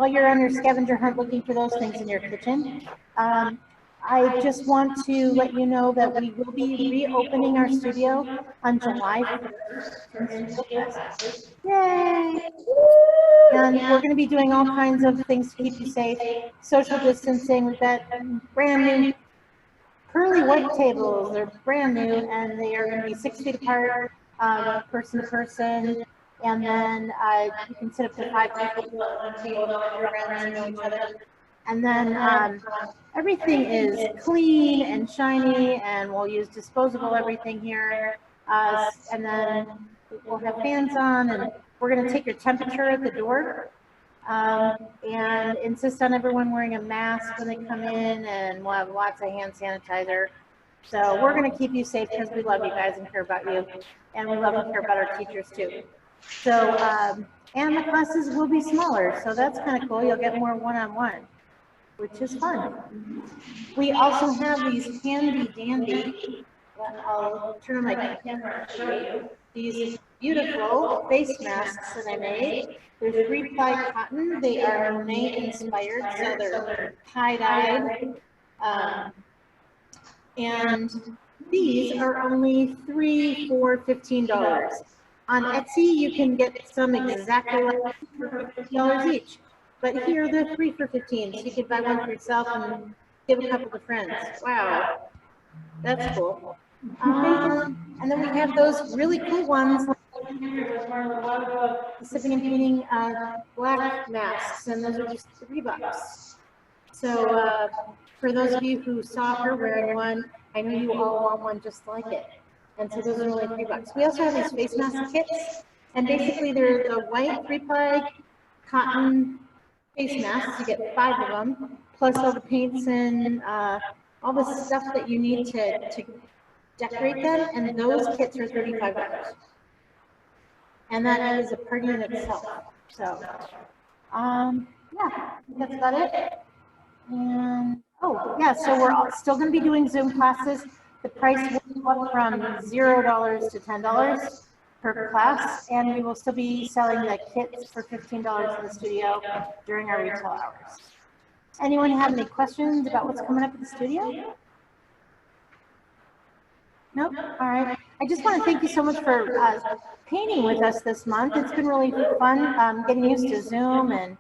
C: you're on your scavenger hunt looking for those things in your kitchen, I just want to let you know that we will be reopening our studio on July 1st. Yay! And we're going to be doing all kinds of things to keep you safe. Social distancing, we've got brand new pearly white tables. They're brand new, and they are going to be 6 feet apart, person to person. And then you can sit up to 5 people on a table, your friends, you know each other. And then everything is clean and shiny, and we'll use disposable everything here. And then we'll have fans on, and we're going to take your temperature at the door, and insist on everyone wearing a mask when they come in, and we'll have lots of hand sanitizer. So we're going to keep you safe because we love you guys and care about you, and we love and care about our teachers too. So, and the classes will be smaller, so that's kind of cool. You'll get more one-on-one, which is fun. We also have these handy dandy, I'll turn on my camera and show you, these beautiful face masks that I made. They're 3-ply cotton. They are Monet inspired, so they're tie-dyed. And these are only $3 for $15. On Etsy, you can get some exactly like for $50 each. But here they're 3 for $15, so you can buy one for yourself and give a couple to friends. Wow, that's cool. And then we have those really cool ones, like the sipping and painting black masks, and those are just $3. So for those of you who saw her wearing one, I know you all want one just like it. And so those are only $3. We also have these face mask kits, and basically they're the white 3-ply cotton face masks. You get 5 of them, plus all the paints and all the stuff that you need to decorate them, and those kits are $35. And that is a party in itself. So, yeah, that's about it. And, oh, yeah, so we're still going to be doing Zoom classes. The price will go up from $0 to $10 per class, and we will still be selling the kits for $15 in the studio during our retail hours. Anyone have any questions about what's coming up at the studio? Nope. All right. I just want to thank you so much for painting with us this month. It's been really fun getting used to Zoom and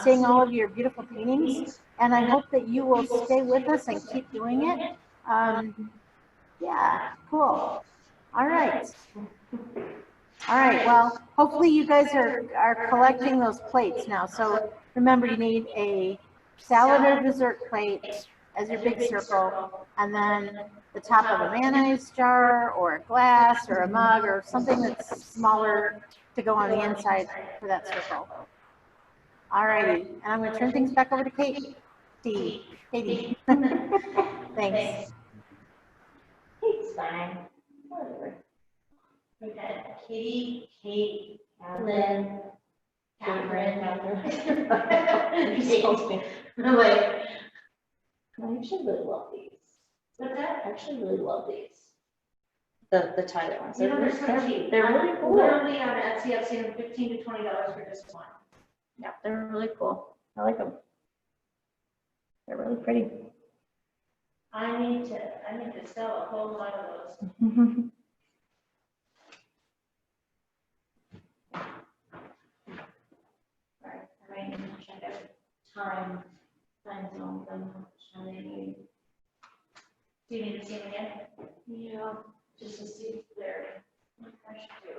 C: seeing all of your beautiful paintings. And I hope that you will stay with us and keep doing it. Yeah, cool. All right. All right. Well, hopefully you guys are collecting those plates now. So remember, you need a salad or dessert plate as your big circle, and then the top of a mayonnaise jar or a glass or a mug or something that's smaller to go on the inside for that circle. All righty, and I'm going to turn things back over to Katie. Katie. Thanks.
B: It's fine. Whatever. We got Kitty, Kate, Lynn, Catherine.
A: I
B: I'm like,
A: actually really love these.
B: what's that?
A: I actually really love these. The Tyler ones.
B: You know, they're so cheap.
A: They're really cool.
B: Literally on Etsy, I've seen them $15 to $20 for just one.
A: Yeah, they're really cool. I like them. They're really pretty.
B: I need to sell a whole lot of those. Right, I mean, check out time zone, how much they need. Do you need to see them again?
A: Yeah.
B: Just to see if they're, I should do.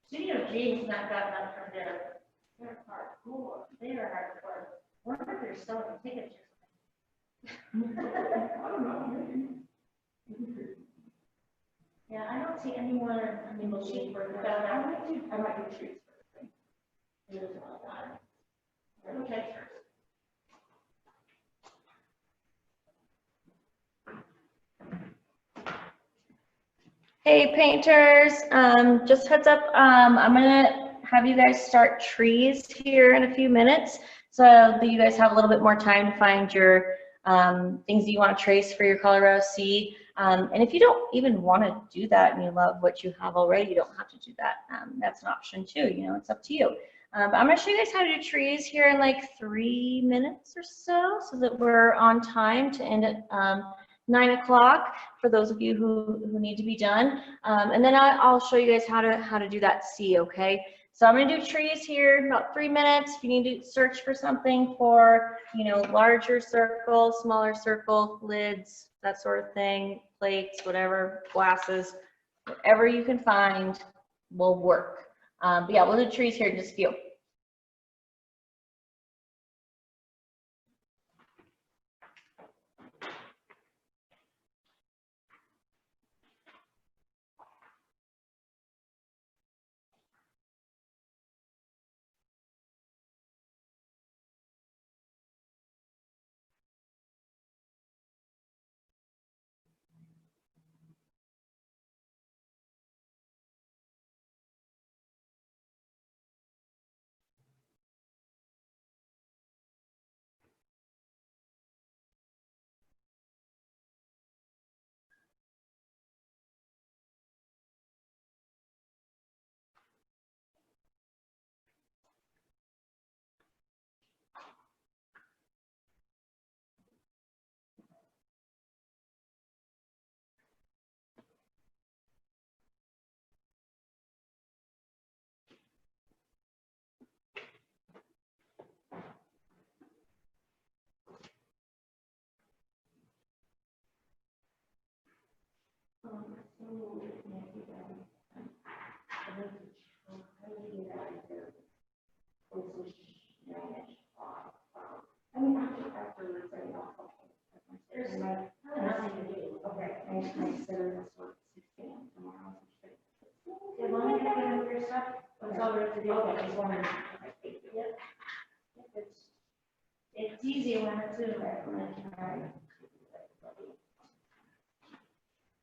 B: Studio G has not gotten up from their hardcore, they are hardcore. Wonder if they're selling tickets or something. I don't know. Yeah, I don't see anyone, I mean, well, cheap for the I might do treats for the thing. Okay.
A: Hey painters, just heads up, I'm gonna have you guys start trees here in a few minutes so that you guys have a little bit more time to find your things that you want to trace for your Colorado Sea. And if you don't even want to do that and you love what you have already, you don't have to do that. That's an option too, you know, it's up to you. But I'm gonna show you guys how to do trees here in like 3 minutes or so that we're on time to end at 9 o'clock for those of you who need to be done. And then I'll show you guys how to do that C, okay? So I'm gonna do trees here in about 3 minutes. If you need to search for something for, you know, larger circle, smaller circle, lids, that sort of thing, plates, whatever, glasses, whatever you can find will work. But yeah, we'll do trees here in just a few.
B: It's easy when it's in there.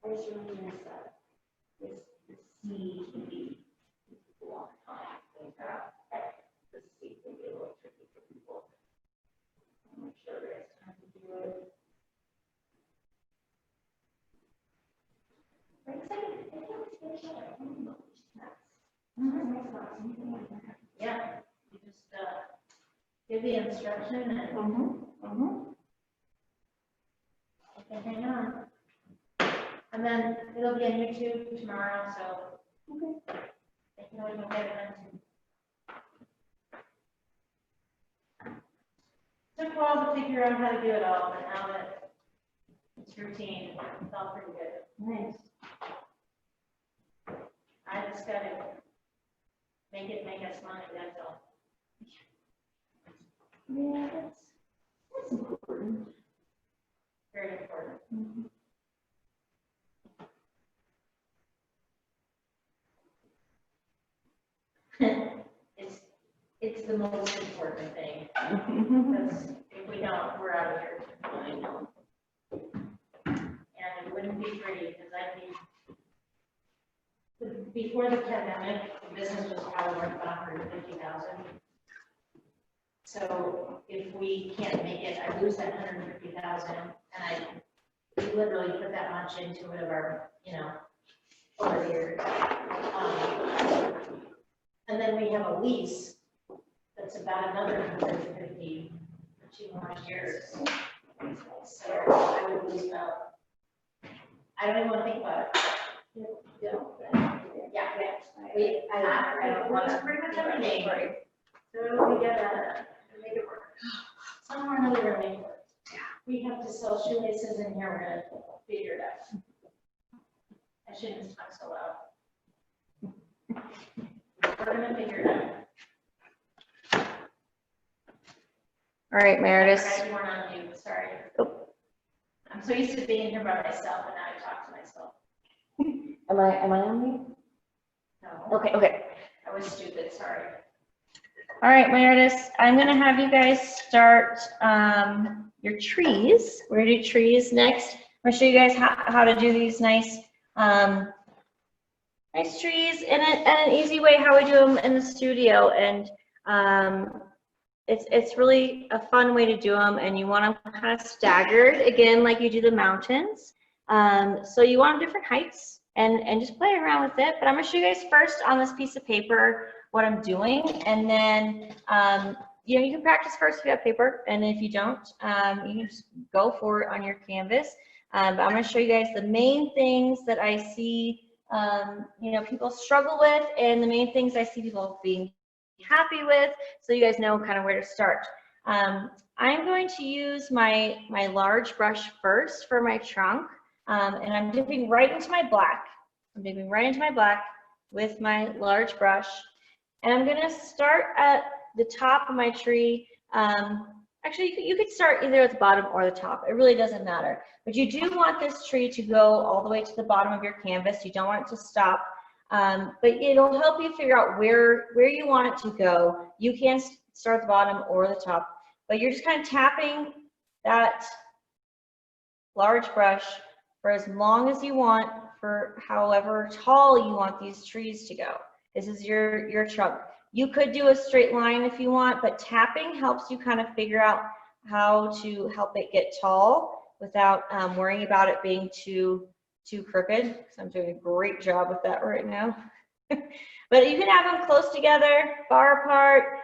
B: I just really miss that. This C can be a long time. The C can be a little tricky for people. I'm not sure there's time to do it. Yeah, you just give the instruction and okay, hang on. And then it'll be on YouTube tomorrow, so they can always look at it then. Took a while to figure out how to do it all, but now that it's routine, it's all pretty good. Nice. I just gotta make us money, that's all.
A: Yeah, that's important.
B: Very important. It's the most important thing, because if we don't, we're out of here. I know. And it wouldn't be pretty, because I'd be Before the pandemic, the business was probably worth about 150,000. So if we can't make it, I lose that 150,000, and I literally put that much into it over, over the years. And then we have a lease that's about another 150 for 2 more years. So I would lose about, I don't even want to think about it. Yeah. I don't want to pretty much everything. So we gotta make it work. Somewhere or another, we're gonna make it work. We have to sell shoelaces in here, we're gonna figure it out. I shouldn't talk so loud. We're gonna figure it out.
A: All right, Meredith.
B: Right, you weren't on mute, sorry.
A: Oh.
B: I'm so used to being here by myself, and now I talk to myself.
A: Am I on mute?
B: No,
A: Okay.
B: I was stupid, sorry.
A: All right, Meredith, I'm gonna have you guys start your trees. We're gonna do trees next. I'm gonna show you guys how to do these nice nice trees in an easy way, how we do them in the studio. And it's really a fun way to do them, and you want them kind of staggered, again, like you do the mountains. So you want them different heights and just play around with it. But I'm gonna show you guys first on this piece of paper what I'm doing, and then you can practice first if you have paper, and if you don't, you can just go for it on your canvas. But I'm going to show you guys the main things that I see people struggle with, and the main things I see people being happy with, so you guys know kind of where to start. I'm going to use my large brush first for my trunk, and I'm dipping right into my black. I'm dipping right into my black with my large brush. And I'm going to start at the top of my tree. Actually, you could start either at the bottom or the top. It really doesn't matter. But you do want this tree to go all the way to the bottom of your canvas. You don't want it to stop. But it'll help you figure out where you want it to go. You can start at the bottom or the top. But you're just kind of tapping that large brush for as long as you want, for however tall you want these trees to go. This is your trunk. You could do a straight line if you want, but tapping helps you kind of figure out how to help it get tall without worrying about it being too crooked. So I'm doing a great job with that right now. But you can have them close together, far apart.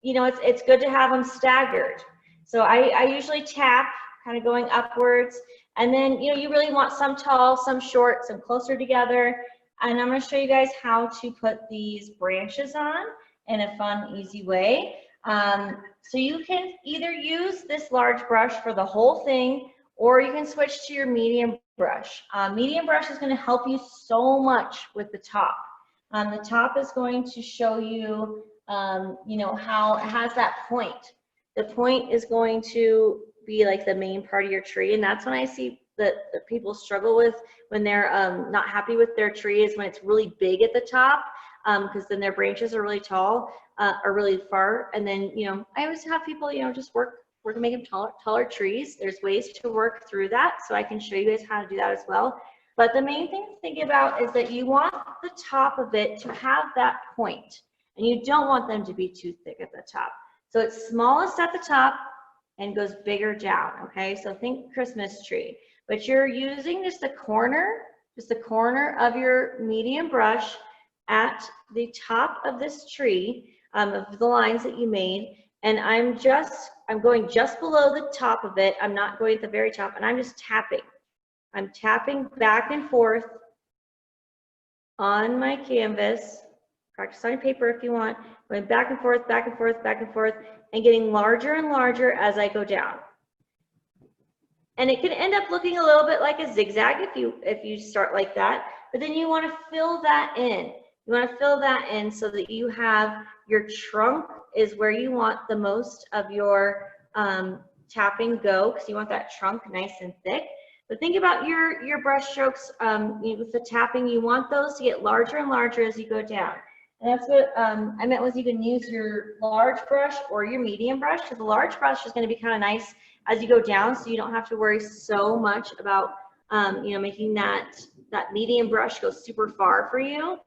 A: It's good to have them staggered. So I usually tap, kind of going upwards, and then you really want some tall, some short, some closer together. And I'm going to show you guys how to put these branches on in a fun, easy way. So you can either use this large brush for the whole thing, or you can switch to your medium brush. Medium brush is going to help you so much with the top. The top is going to show you, how it has that point. The point is going to be like the main part of your tree, and that's when I see that people struggle with when they're not happy with their tree, is when it's really big at the top, because then their branches are really tall or really far. And then I always have people just work to make them taller trees. There's ways to work through that, so I can show you guys how to do that as well. But the main thing to think about is that you want the top of it to have that point, and you don't want them to be too thick at the top. So it's smallest at the top and goes bigger down. Okay, so think Christmas tree. But you're using just the corner of your medium brush at the top of this tree, of the lines that you made. And I'm going just below the top of it. I'm not going at the very top, and I'm just tapping. I'm tapping back and forth on my canvas. Practice on your paper if you want. Going back and forth, back and forth, back and forth, and getting larger and larger as I go down. And it can end up looking a little bit like a zigzag if you start like that, but then you want to fill that in. You want to fill that in so that you have your trunk is where you want the most of your tapping go, because you want that trunk nice and thick. But think about your brush strokes with the tapping. You want those to get larger and larger as you go down. And that's what I meant was you can use your large brush or your medium brush, because the large brush is going to be kind of nice as you go down, so you don't have to worry so much about you know, making that medium brush go super far for you.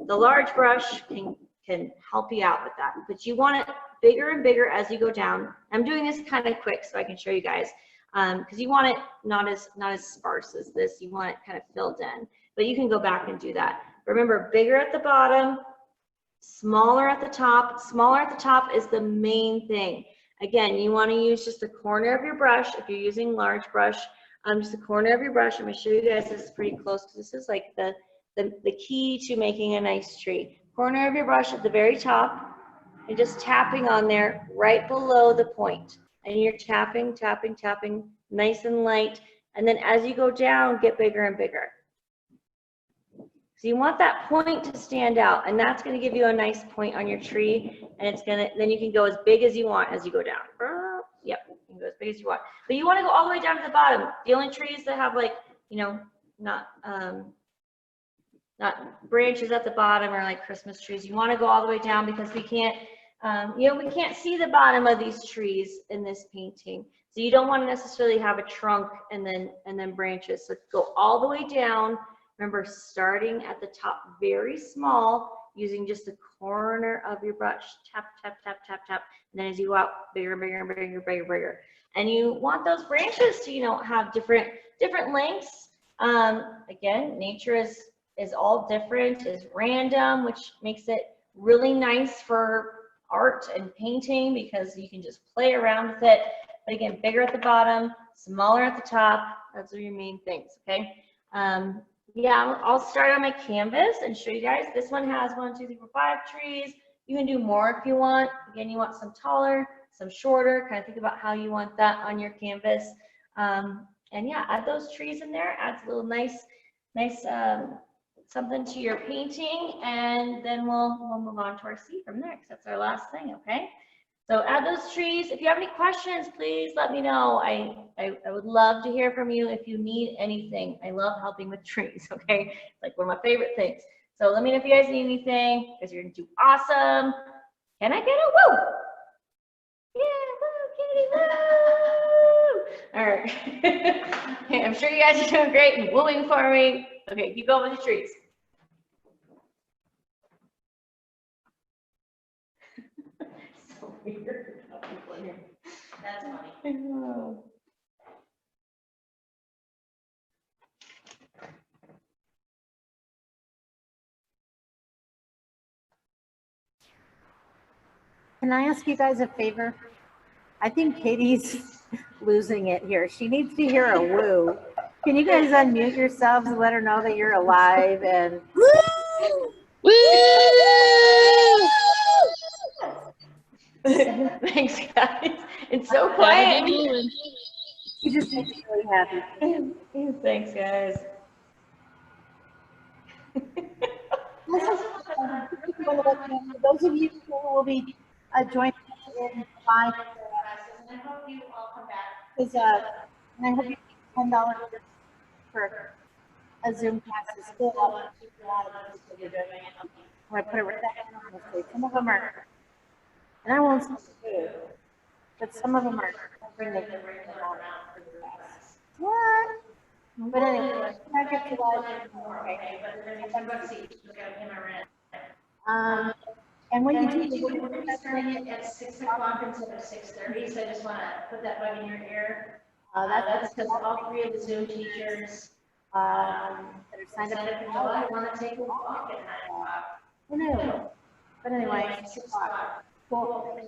A: The large brush can help you out with that, but you want it bigger and bigger as you go down. I'm doing this kind of quick so I can show you guys, because you want it not as sparse as this. You want it kind of filled in, but you can go back and do that. Remember, bigger at the bottom, smaller at the top. Smaller at the top is the main thing. Again, you want to use just the corner of your brush. If you're using large brush, just the corner of your brush. I'm going to show you guys this pretty close, because this is like the key to making a nice tree. Corner of your brush at the very top, and just tapping on there right below the point. And you're tapping, tapping, tapping, nice and light. And then as you go down, get bigger and bigger. So you want that point to stand out, and that's going to give you a nice point on your tree. And it's going to, then you can go as big as you want as you go down. Yep, you can go as big as you want. But you want to go all the way down to the bottom. The only trees that have, like, you know, not branches at the bottom are like Christmas trees. You want to go all the way down, because we can't, you know, we can't see the bottom of these trees in this painting. So you don't want to necessarily have a trunk and then branches. So go all the way down. Remember, starting at the top very small, using just the corner of your brush. Tap, tap, tap, tap, tap. And then as you go out, bigger, bigger, bigger, bigger, bigger. And you want those branches to, you know, have different lengths. Again, nature is all different, is random, which makes it really nice for art and painting, because you can just play around with it. But again, bigger at the bottom, smaller at the top. Those are your main things, okay? Yeah, I'll start on my canvas and show you guys. This one has 1, 2, 3, 4, 5 trees. You can do more if you want. Again, you want some taller, some shorter. Kind of think about how you want that on your canvas. And yeah, add those trees in there. Adds a little nice something to your painting, and then we'll move on to our C from there, because that's our last thing, okay? So add those trees. If you have any questions, please let me know. I would love to hear from you if you need anything. I love helping with trees, okay? It's like one of my favorite things. So let me know if you guys need anything, because you're gonna do awesome. Can I get a woo? Yeah, woo, Katie, woo! All right. Okay, I'm sure you guys are doing great and wooing for me. Okay, keep going with the trees. So weird.
B: That's funny.
A: I know.
C: Can I ask you guys a favor? I think Katie's losing it here. She needs to hear a woo. Can you guys unmute yourselves and let her know that you're alive and woo?
F: Woo!
A: Thanks, guys. It's so quiet.
C: She just makes me really happy.
A: Thanks, guys.
C: For those of you who will be joining us in live,
B: And I hope you all come back.
C: and I hope you $10 for a Zoom class is still up. When I put it right back, some of them are, and I won't say who, but some of them are. What? But anyway, I get to that.
B: Okay, but then you $10 each, you gotta pay my rent.
C: And when you
B: And
C: do,
B: we're gonna be starting it at 6 o'clock instead of 6:30, so I just wanna put that bug in your ear. That's because all 3 of the Zoom teachers,
C: that are signed
B: signed up
C: up
B: in July, wanna take a walk at 9 o'clock.
C: Who knew? But anyway,
B: 6 o'clock.
C: cool.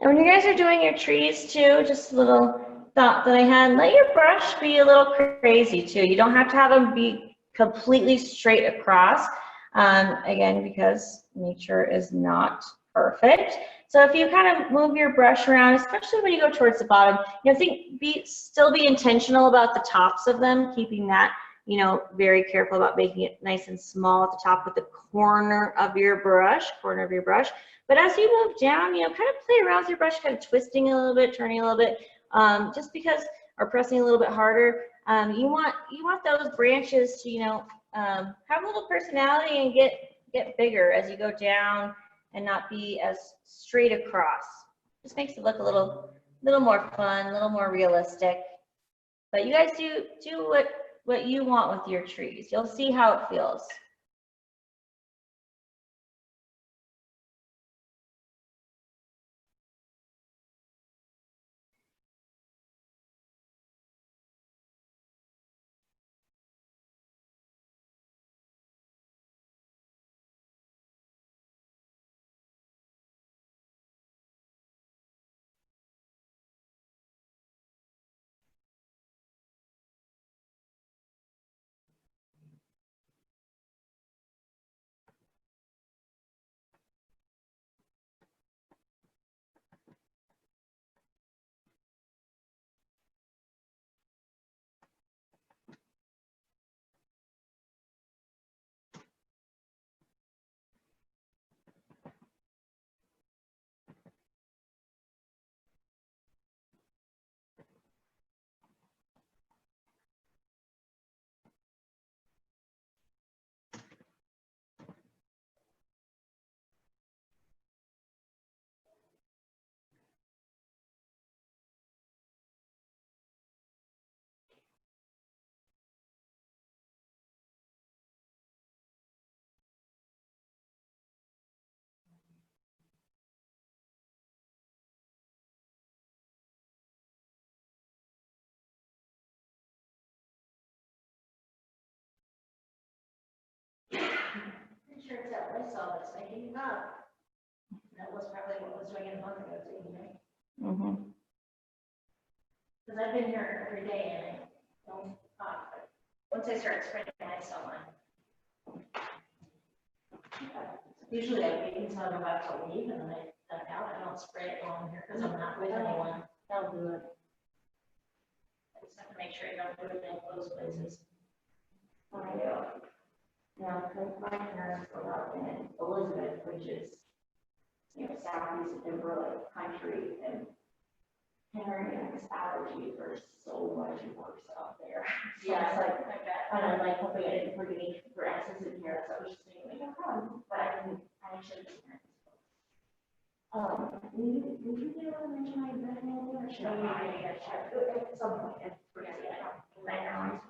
A: And when you guys are doing your trees too, just a little thought that I had, let your brush be a little crazy too. You don't have to have them be completely straight across, again, because nature is not perfect. So if you kind of move your brush around, especially when you go towards the bottom, you know, still be intentional about the tops of them, keeping that, you know, very careful about making it nice and small at the top with the corner of your brush, But as you move down, you know, kind of play around with your brush, kind of twisting a little bit, turning a little bit, just because, or pressing a little bit harder. You want those branches to, you know, have a little personality and get bigger as you go down and not be as straight across. Just makes it look a little more fun, a little more realistic. But you guys do what you want with your trees. You'll see how it feels.
B: I'm sure it's that Lysol that's making it up. That was probably what was doing it a month ago too, right?
A: Mm-hmm.
B: Because I've been here every day and I don't stop. But once I start spraying Lysol on, usually I wait until I'm about to leave and then I duck out. I don't spray it while I'm here because I'm not with anyone. That'll do it. I just have to make sure I don't do it in close places. When I do. Now, my parents grew up in Elizabeth, which is, you know, southeast of Denver, like country, and Henry and his allergies are so much worse up there. So
A: Yeah,
B: it's like, and I'm like, hopefully I didn't bring any grasses in here, so I was just thinking, like, no problem, but I didn't, I should have. Would you be able to mention my red name or should I? At some point, I don't, right now, I'm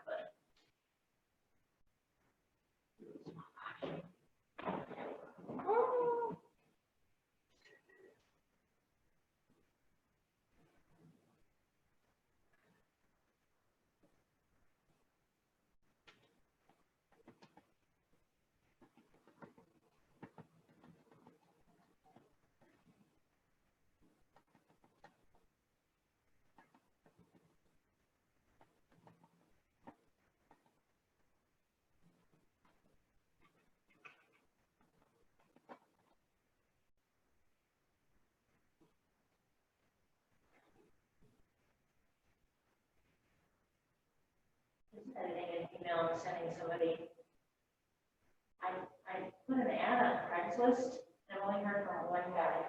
B: but. Editing an email and sending somebody. I put an ad on Craigslist and only heard from one guy.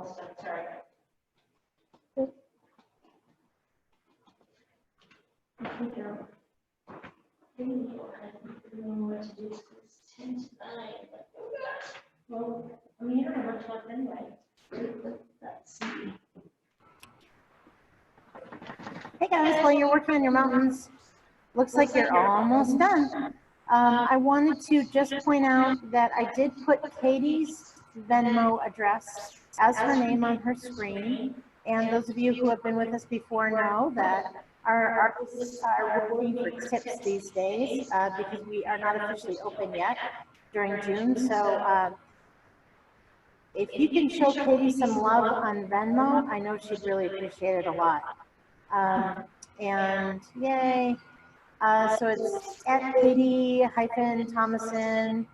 B: almost done, sorry. I think I don't know what to do. It's 10 to 9. Well, I mean, you don't have much left anyway. Let's see.
C: Hey guys, while you're working on your mountains, looks like you're almost done. I wanted to just point out that I did put Katie's Venmo address as her name on her screen. And those of you who have been with us before know that our artists are looking for tips these days because we are not officially open yet during June. So if you can show Katie some love on Venmo, I know she'd really appreciate it a lot. And yay. So it's at Katie-Thomason-8.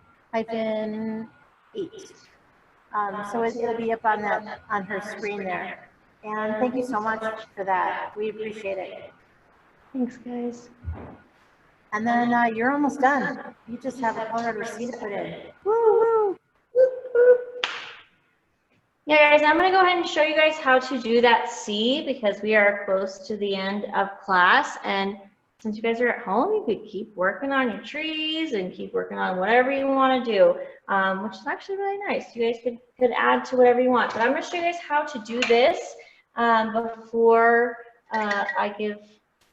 C: So it'll be up on that, on her screen there. And thank you so much for that. We appreciate it.
A: Thanks, guys.
C: And then you're almost done. You just have a Colorado C to put in. Woo, woo.
A: Yeah, guys, I'm going to go ahead and show you guys how to do that C because we are close to the end of class. And since you guys are at home, you could keep working on your trees and keep working on whatever you want to do, which is actually really nice. You guys could add to whatever you want. But I'm going to show you guys how to do this before I give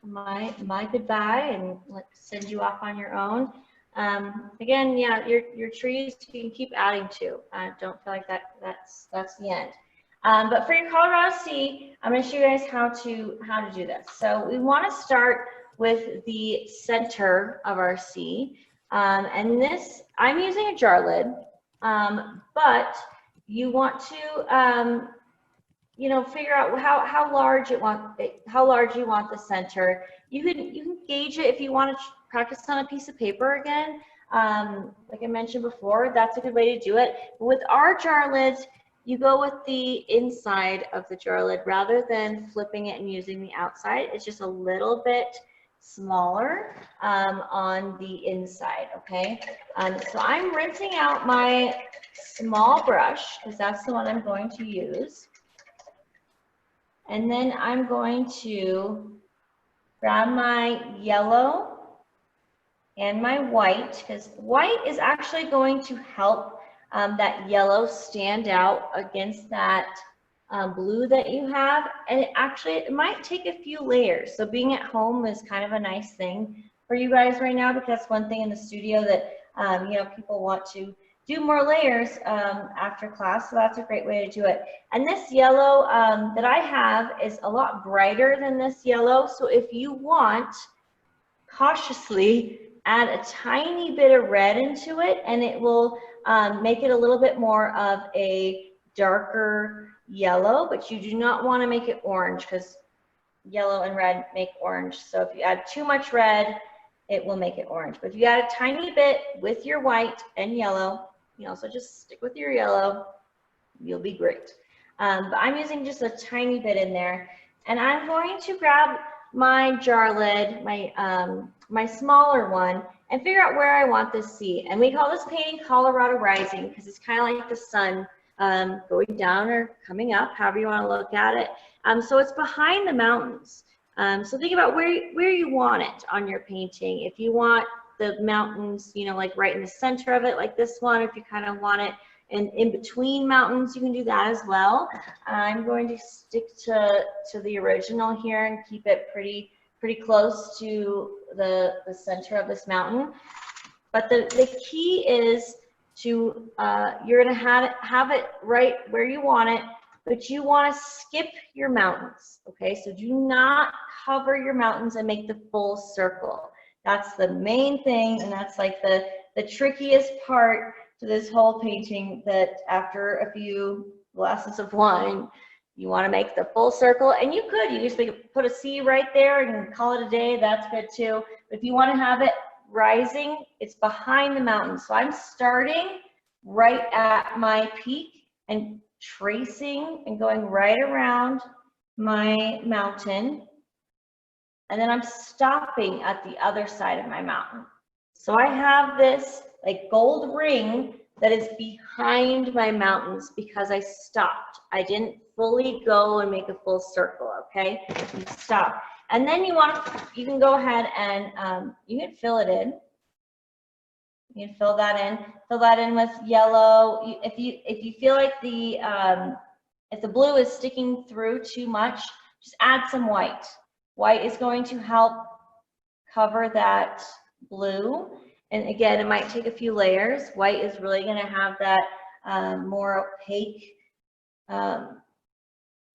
A: my goodbye and send you off on your own. Again, yeah, your trees you can keep adding to. Don't feel like that's the end. But for your Colorado C, I'm going to show you guys how to do this. So we want to start with the center of our C, and this I'm using a jar lid, but you want to figure out how large you want the center. You can gauge it if you want to practice on a piece of paper again. Like I mentioned before, that's a good way to do it. But with our jar lids, you go with the inside of the jar lid rather than flipping it and using the outside. It's just a little bit smaller on the inside, okay? So I'm rinsing out my small brush because that's the one I'm going to use. And then I'm going to grab my yellow and my white, because white is actually going to help that yellow stand out against that blue that you have. And it might take a few layers. So being at home is kind of a nice thing for you guys right now, because that's one thing in the studio that people want to do more layers after class, so that's a great way to do it. And this yellow that I have is a lot brighter than this yellow, so if you want, cautiously add a tiny bit of red into it, and it will make it a little bit more of a darker yellow, but you do not want to make it orange because yellow and red make orange. So if you add too much red, it will make it orange. But if you add a tiny bit with your white and yellow, so just stick with your yellow, you'll be great. But I'm using just a tiny bit in there, and I'm going to grab my jar lid, my smaller one, and figure out where I want this C. And we call this painting Colorado Rising because it's kind of like the sun going down or coming up, however you want to look at it. So it's behind the mountains. So think about where you want it on your painting. If you want the mountains, like right in the center of it, like this one, if you kind of want it in between mountains, you can do that as well. I'm going to stick to the original here and keep it pretty close to the center of this mountain. But the key is to you're going to have it right where you want it, but you want to skip your mountains, okay? So do not cover your mountains and make the full circle. That's the main thing, and that's like the trickiest part to this whole painting, that after a few glasses of wine, you want to make the full circle. And you just put a C right there and call it a day. That's good too. But if you want to have it rising, it's behind the mountain. So I'm starting right at my peak and tracing and going right around my mountain. And then I'm stopping at the other side of my mountain. So I have this like gold ring that is behind my mountains because I stopped. I didn't fully go and make a full circle, okay? You stop. And then you can go ahead and you can fill it in. You can fill that in with yellow. If you feel like if the blue is sticking through too much, just add some white. White is going to help cover that blue. And again, it might take a few layers. White is really going to have that more opaque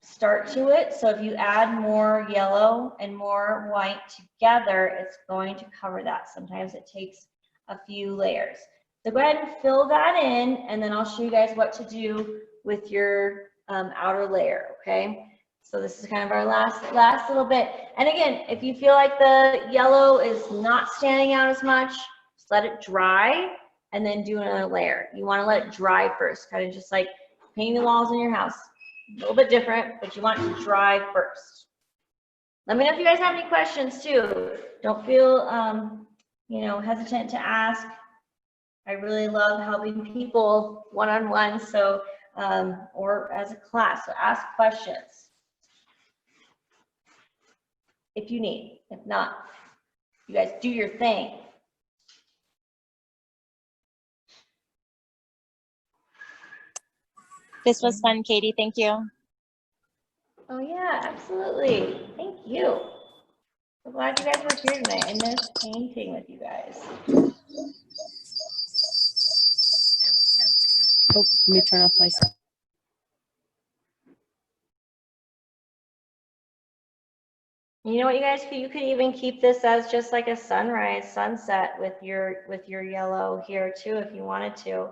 A: start to it. So if you add more yellow and more white together, it's going to cover that. Sometimes it takes a few layers. So go ahead and fill that in, and then I'll show you guys what to do with your outer layer, okay? So this is kind of our last little bit. And again, if you feel like the yellow is not standing out as much, just let it dry and then do another layer. You want to let it dry first, kind of just like painting the walls in your house. A little bit different, but you want it to dry first. Let me know if you guys have any questions too. Don't feel hesitant to ask. I really love helping people one-on-one, so or as a class. So ask questions if you need. If not, you guys do your thing.
F: This was fun, Katie. Thank you.
A: Oh yeah, absolutely. Thank you. So glad you guys were here tonight. I missed painting with you guys.
F: Oh, let me turn off my sound.
A: You know what, you guys, you could even keep this as just like a sunrise, sunset with your yellow here too, if you wanted to.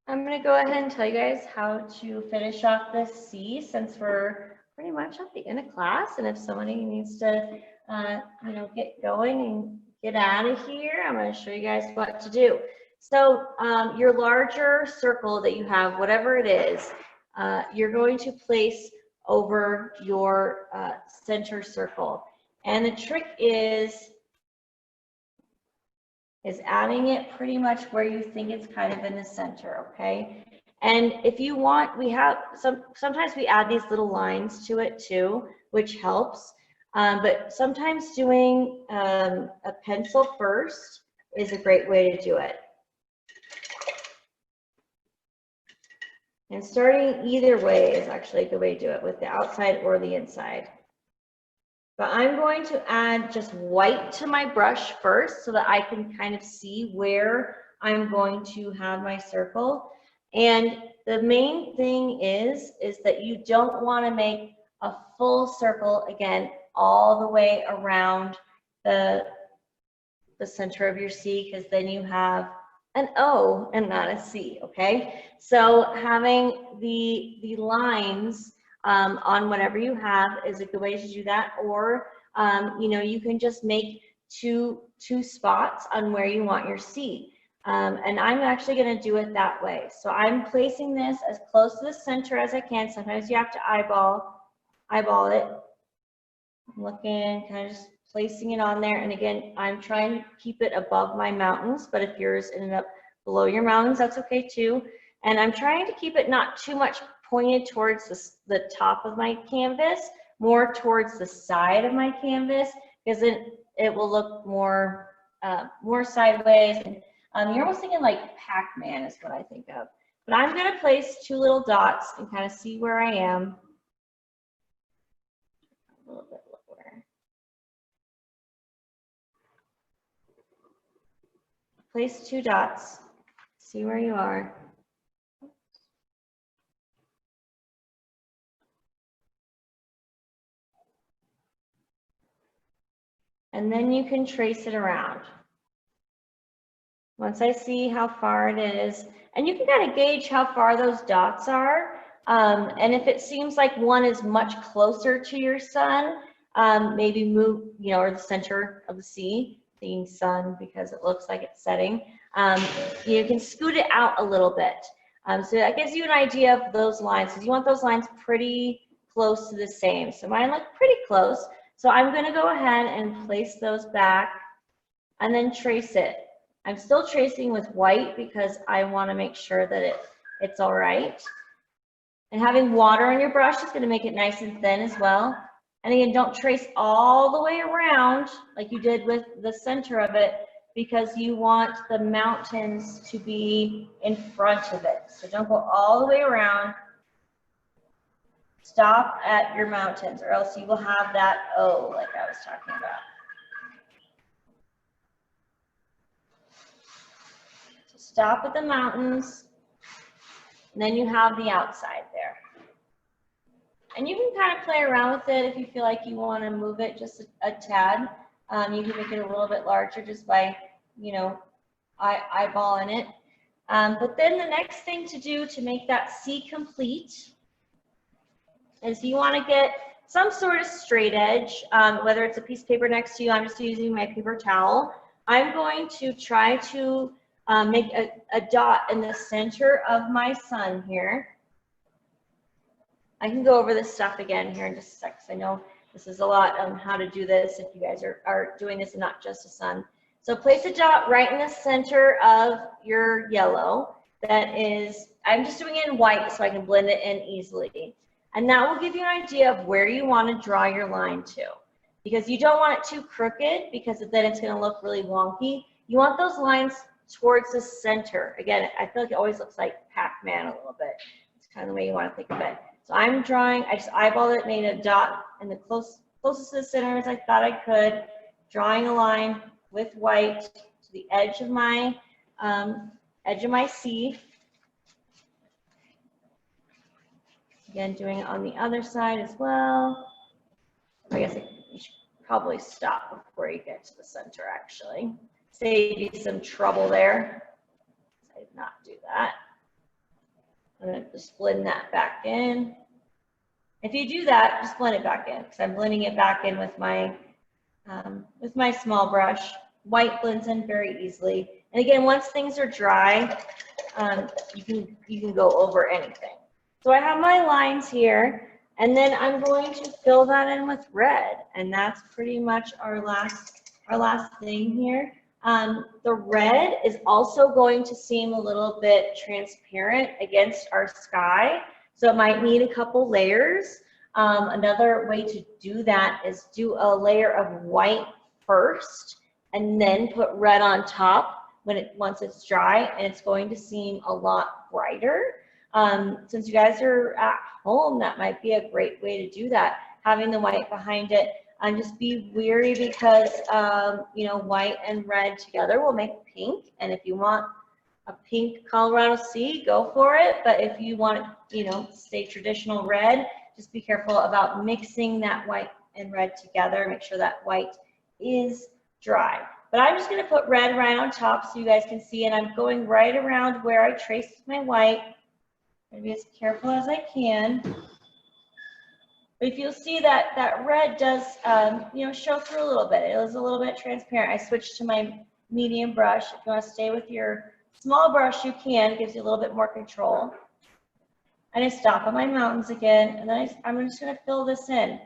A: I'm going to go ahead and tell you guys how to finish off this C, since we're pretty much at the end of class. And if somebody needs to, get going and get out of here, I'm going to show you guys what to do. So your larger circle that you have, whatever it is, you're going to place over your center circle. And the trick is adding it pretty much where you think it's kind of in the center, okay? And if you want, we have sometimes we add these little lines to it too, which helps. But sometimes doing a pencil first is a great way to do it. And starting either way is actually a good way to do it, with the outside or the inside. But I'm going to add just white to my brush first so that I can kind of see where I'm going to have my circle. And the main thing is that you don't want to make a full circle, again, all the way around the center of your C, because then you have an O and not a C, okay? So having the lines on whatever you have is a good way to do that. Or you can just make two spots on where you want your C. And I'm actually going to do it that way. So I'm placing this as close to the center as I can. Sometimes you have to eyeball it. I'm looking, kind of just placing it on there. And again, I'm trying to keep it above my mountains, but if yours ended up below your mountains, that's okay too. And I'm trying to keep it not too much pointed towards the top of my canvas, more towards the side of my canvas, because then it will look more sideways. And you're almost thinking like Pac-Man is what I think of. But I'm going to place two little dots and kind of see where I am. A little bit lower. place 2 dots, see where you are. And then you can trace it around. Once I see how far it is, and you can kind of gauge how far those dots are. And if it seems like one is much closer to your sun, maybe move, you know, or the center of the sea, being sun because it looks like it's setting. You can scoot it out a little bit. So that gives you an idea of those lines, because you want those lines pretty close to the same. So mine look pretty close. So I'm going to go ahead and place those back and then trace it. I'm still tracing with white because I want to make sure that it's all right. And having water on your brush is going to make it nice and thin as well. And again, don't trace all the way around like you did with the center of it, because you want the mountains to be in front of it. So don't go all the way around. Stop at your mountains, or else you will have that O like I was talking about. So stop at the mountains, and then you have the outside there. And you can kind of play around with it if you feel like you want to move it just a tad. You can make it a little bit larger just by, you know, eyeballing it. But then the next thing to do to make that C complete is you want to get some sort of straight edge, whether it's a piece of paper next to you. I'm just using my paper towel. I'm going to try to make a dot in the center of my sun here. I can go over this stuff again here in just a sec, because I know this is a lot on how to do this if you guys are doing this and not just a sun. So place a dot right in the center of your yellow. That is, I'm just doing it in white so I can blend it in easily. And that will give you an idea of where you want to draw your line to. Because you don't want it too crooked, because then it's going to look really wonky. You want those lines towards the center. Again, I feel like it always looks like Pac-Man a little bit. It's kind of the way you want to think of it. So I'm drawing, I just eyeballed it, made a dot in the closest to the center as I thought I could, drawing a line with white to the edge of my C. Again, doing it on the other side as well. I guess you should probably stop before you get to the center, actually. Save you some trouble there. I did not do that. I'm going to just blend that back in. If you do that, just blend it back in, because I'm blending it back in with my small brush. White blends in very easily. And again, once things are dry, you can go over anything. So I have my lines here, and then I'm going to fill that in with red, and that's pretty much our last thing here. The red is also going to seem a little bit transparent against our sky, so it might need a couple layers. Another way to do that is do a layer of white first and then put red on top once it's dry, and it's going to seem a lot brighter. Since you guys are at home, that might be a great way to do that, having the white behind it. Just be wary, because you know, white and red together will make pink, and if you want a pink Colorado Sea, go for it. But if you want, you know, stay traditional red, just be careful about mixing that white and red together. Make sure that white is dry. But I'm just going to put red right on top so you guys can see, and I'm going right around where I traced my white. I'm going to be as careful as I can. But if you'll see that red does, you know, show through a little bit. It was a little bit transparent. I switched to my medium brush. If you want to stay with your small brush, you can. It gives you a little bit more control. And I stop at my mountains again, and then I'm just going to fill this in.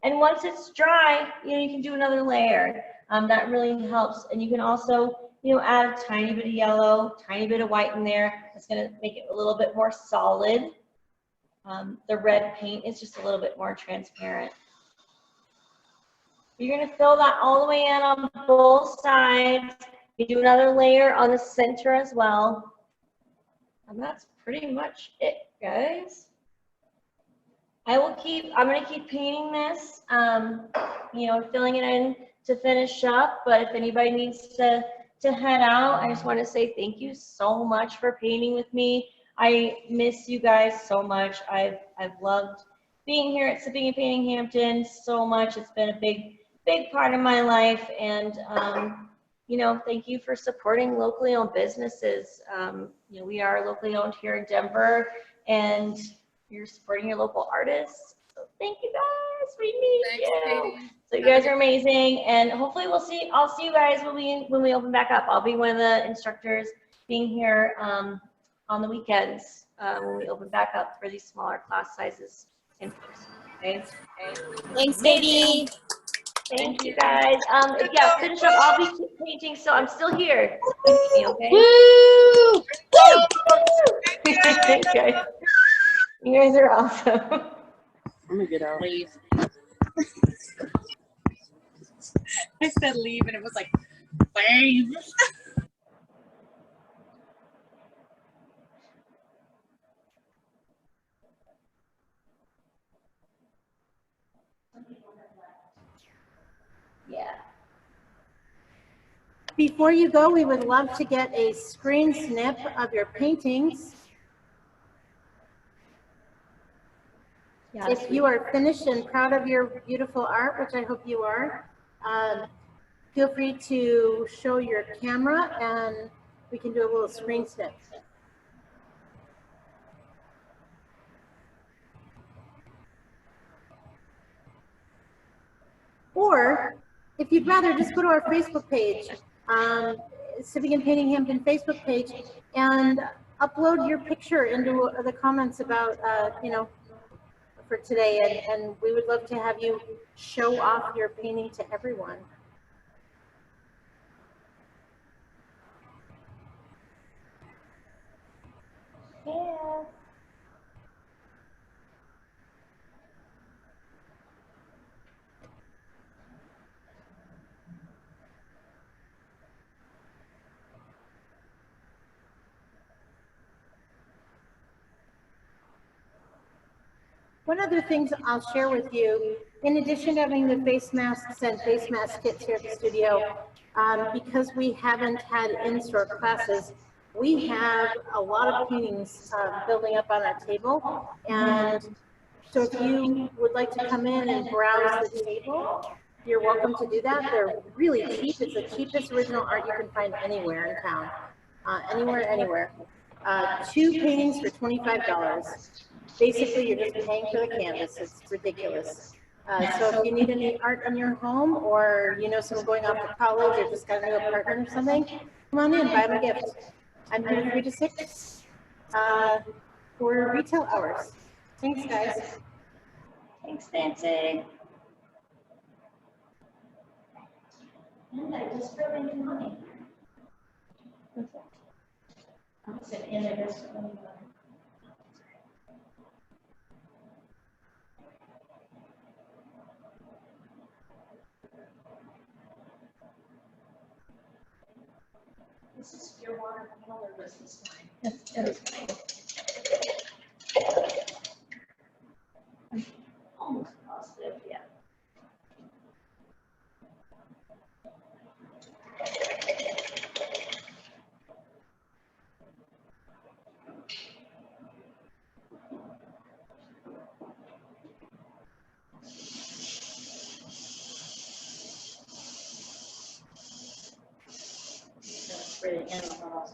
A: And once it's dry, you know, you can do another layer. That really helps. And you can also, you know, add a tiny bit of yellow, tiny bit of white in there. It's going to make it a little bit more solid. The red paint is just a little bit more transparent. You're going to fill that all the way in on both sides. You do another layer on the center as well. And that's pretty much it, guys. I'm going to keep painting this, you know, filling it in to finish up. But if anybody needs to, to head out, I just want to say thank you so much for painting with me. I miss you guys so much. I've loved being here at Sipping and Painting Hampton so much. It's been a big part of my life, and you know, thank you for supporting locally owned businesses. You know, we are locally owned here in Denver, and you're supporting your local artists. So thank you guys. We need you. So you guys are amazing, and hopefully I'll see you guys when we open back up. I'll be one of the instructors being here on the weekends when we open back up for these smaller class sizes in person. Okay.
F: Thanks, Katie.
A: Thank you guys. Yeah, finish up. I'll be painting, so I'm still here. Okay.
F: Woo!
A: Thanks, guys. You guys are awesome.
F: I'm gonna get out. Leave. I said leave, and it was like, leave.
A: Yeah.
C: Before you go, we would love to get a screen snip of your paintings.
A: Yeah.
C: If you are finished and proud of your beautiful art, which I hope you are, feel free to show your camera and we can do a little screen snip. Or if you'd rather, just go to our Facebook page, Sipping and Painting Hampton Facebook page, and upload your picture into the comments about, you know, for today, and we would love to have you show off your painting to everyone.
A: Yeah.
C: One other thing I'll share with you, in addition to having the face masks and face mask kits here at the studio, because we haven't had in-store classes, we have a lot of paintings building up on our table. And so if you would like to come in and browse the table, you're welcome to do that. They're really cheap. It's the cheapest original art you can find anywhere in town, anywhere. 2 paintings for $25. Basically, you're just paying for the canvas. It's ridiculous. So if you need any art in your home, or you know someone going off to college, or just got a new apartment or something, come on in, buy them a gift. I'm here 3 to 6 for retail hours. Thanks, guys.
A: Thanks, Nancy.
B: And I just really money. I said, and I just really money. This is your watercolor, this is mine.
A: That is fine. I'm almost positive, yeah. That's really animals.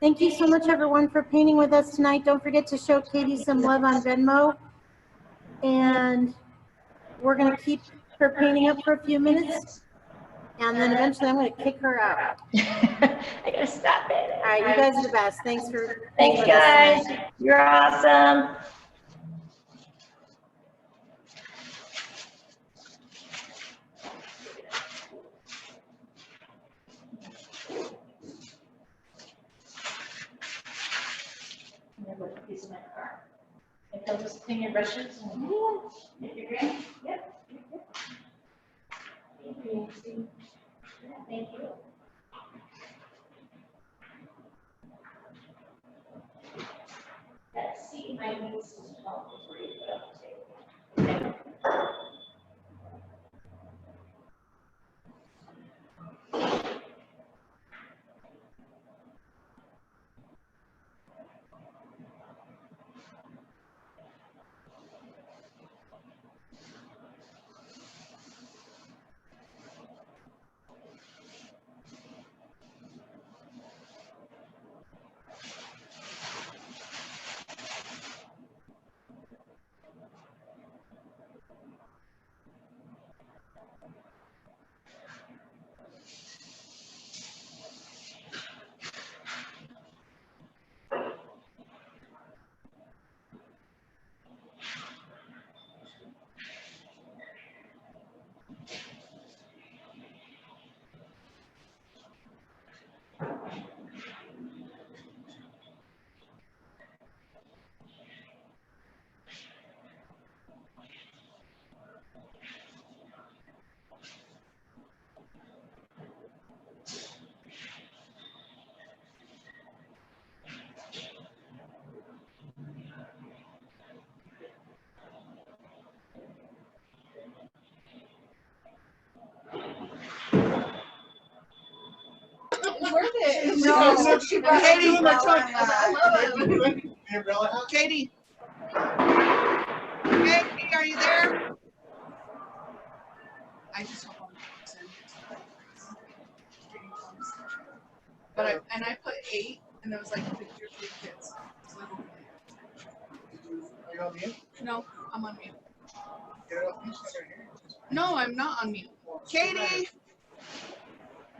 C: Thank you so much, everyone, for painting with us tonight. Don't forget to show Katie some love on Venmo. And we're going to keep her painting up for a few minutes. And then eventually I'm going to kick her out.
A: I gotta stop it.
C: All right, you guys are the best. Thanks for painting
A: Thanks,
C: with us
A: guys.
C: tonight.
A: You're awesome.
B: And then put a piece in my car. And they'll just clean your brushes and if you're great. Yep. Thank you. Yeah, thank you. That seat might need some help before you put up the table.
F: Worth it.
E: No,
D: She
E: brought
D: Katie,
E: Katie.
D: my truck.
E: I love it.
D: The umbrella hat?
E: Katie. Katie, are you there? I just hope I'm not sending it. But I put 8 and there was like a picture of 3 kids. So
D: Are you on mute?
E: no, I'm on mute.
D: Get it off mute. She's right here.
E: No, I'm not on mute. Katie!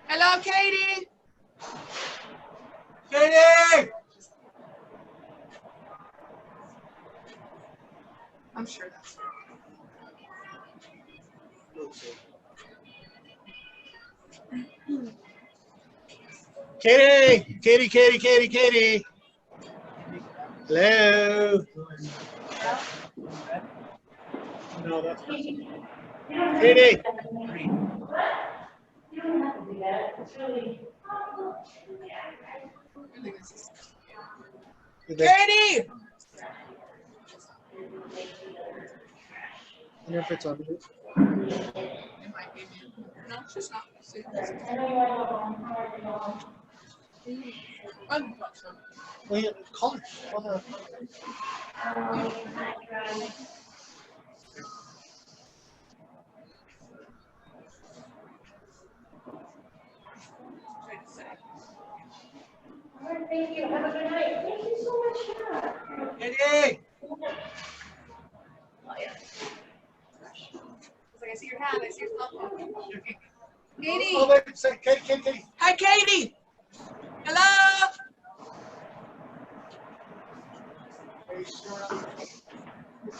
E: Hello, Katie!
D: Katie!
E: I'm sure that's her.
D: Katie! Katie, Katie, Katie, Katie! Hello? No, that's Katie!
B: You don't have to do that. It's really.
E: Katie!
D: I wonder if it's on mute.
E: It might be me. No, she's not. See,
B: I know you want to go home.
D: Well, yeah, call her. Call her.
B: All right, thank you. Have a good night. Thank you so much, Sharon.
D: Katie!
F: I see your hat. I see your cell phone.
E: Katie!
D: Oh, wait, say, Katie, Katie, Katie.
E: Hi, Katie! Hello!
A: This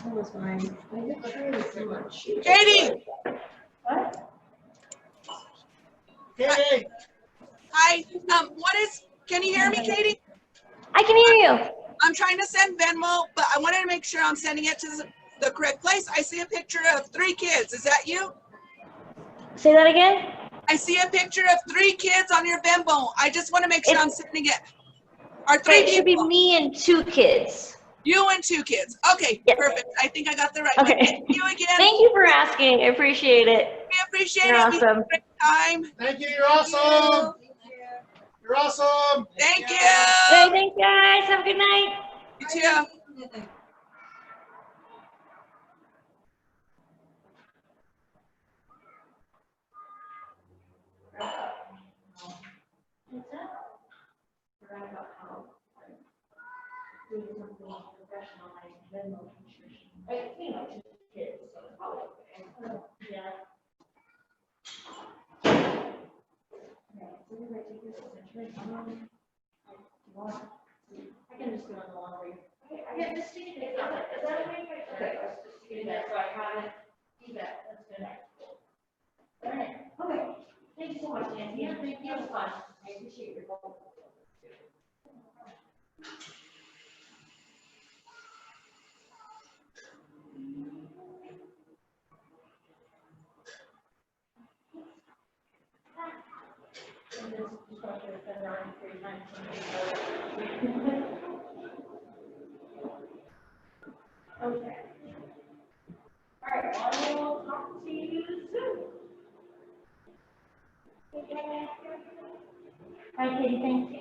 A: one was mine. I didn't try this so much.
E: Katie!
B: What?
D: Katie!
E: Hi. Can you hear me, Katie?
A: I can hear you.
E: I'm trying to send Venmo, but I wanted to make sure I'm sending it to the correct place. I see a picture of 3 kids. Is that you?
A: Say that again?
E: I see a picture of 3 kids on your Venmo. I just want to make sure I'm sending it. Are 3
A: It should be
E: people?
A: me and 2 kids.
E: You and 2 kids. Okay,
A: Yes.
E: perfect. I think I got the right one.
A: Okay.
E: Thank you again.
A: Thank you for asking. I appreciate it.
E: We appreciate
A: You're
E: it. We had a
A: awesome.
E: great time.
D: Thank you, you're awesome! You're awesome!
E: Thank
A: Hey,
E: you.
A: thanks, guys. Have a good night.
E: You too.
B: What's that? Forgot about how I can just do it on the laundry. Yeah, just stick it in. Is that okay? Okay, let's just stick it in there, so I have it. You bet, that's good. All right, okay. Thank you so much, Nancy. Yeah, thank you. It was fun. I appreciate your help. And this instructor has been around 3 times. Okay. All right, I will talk to you soon. Bye, Katie, thank you.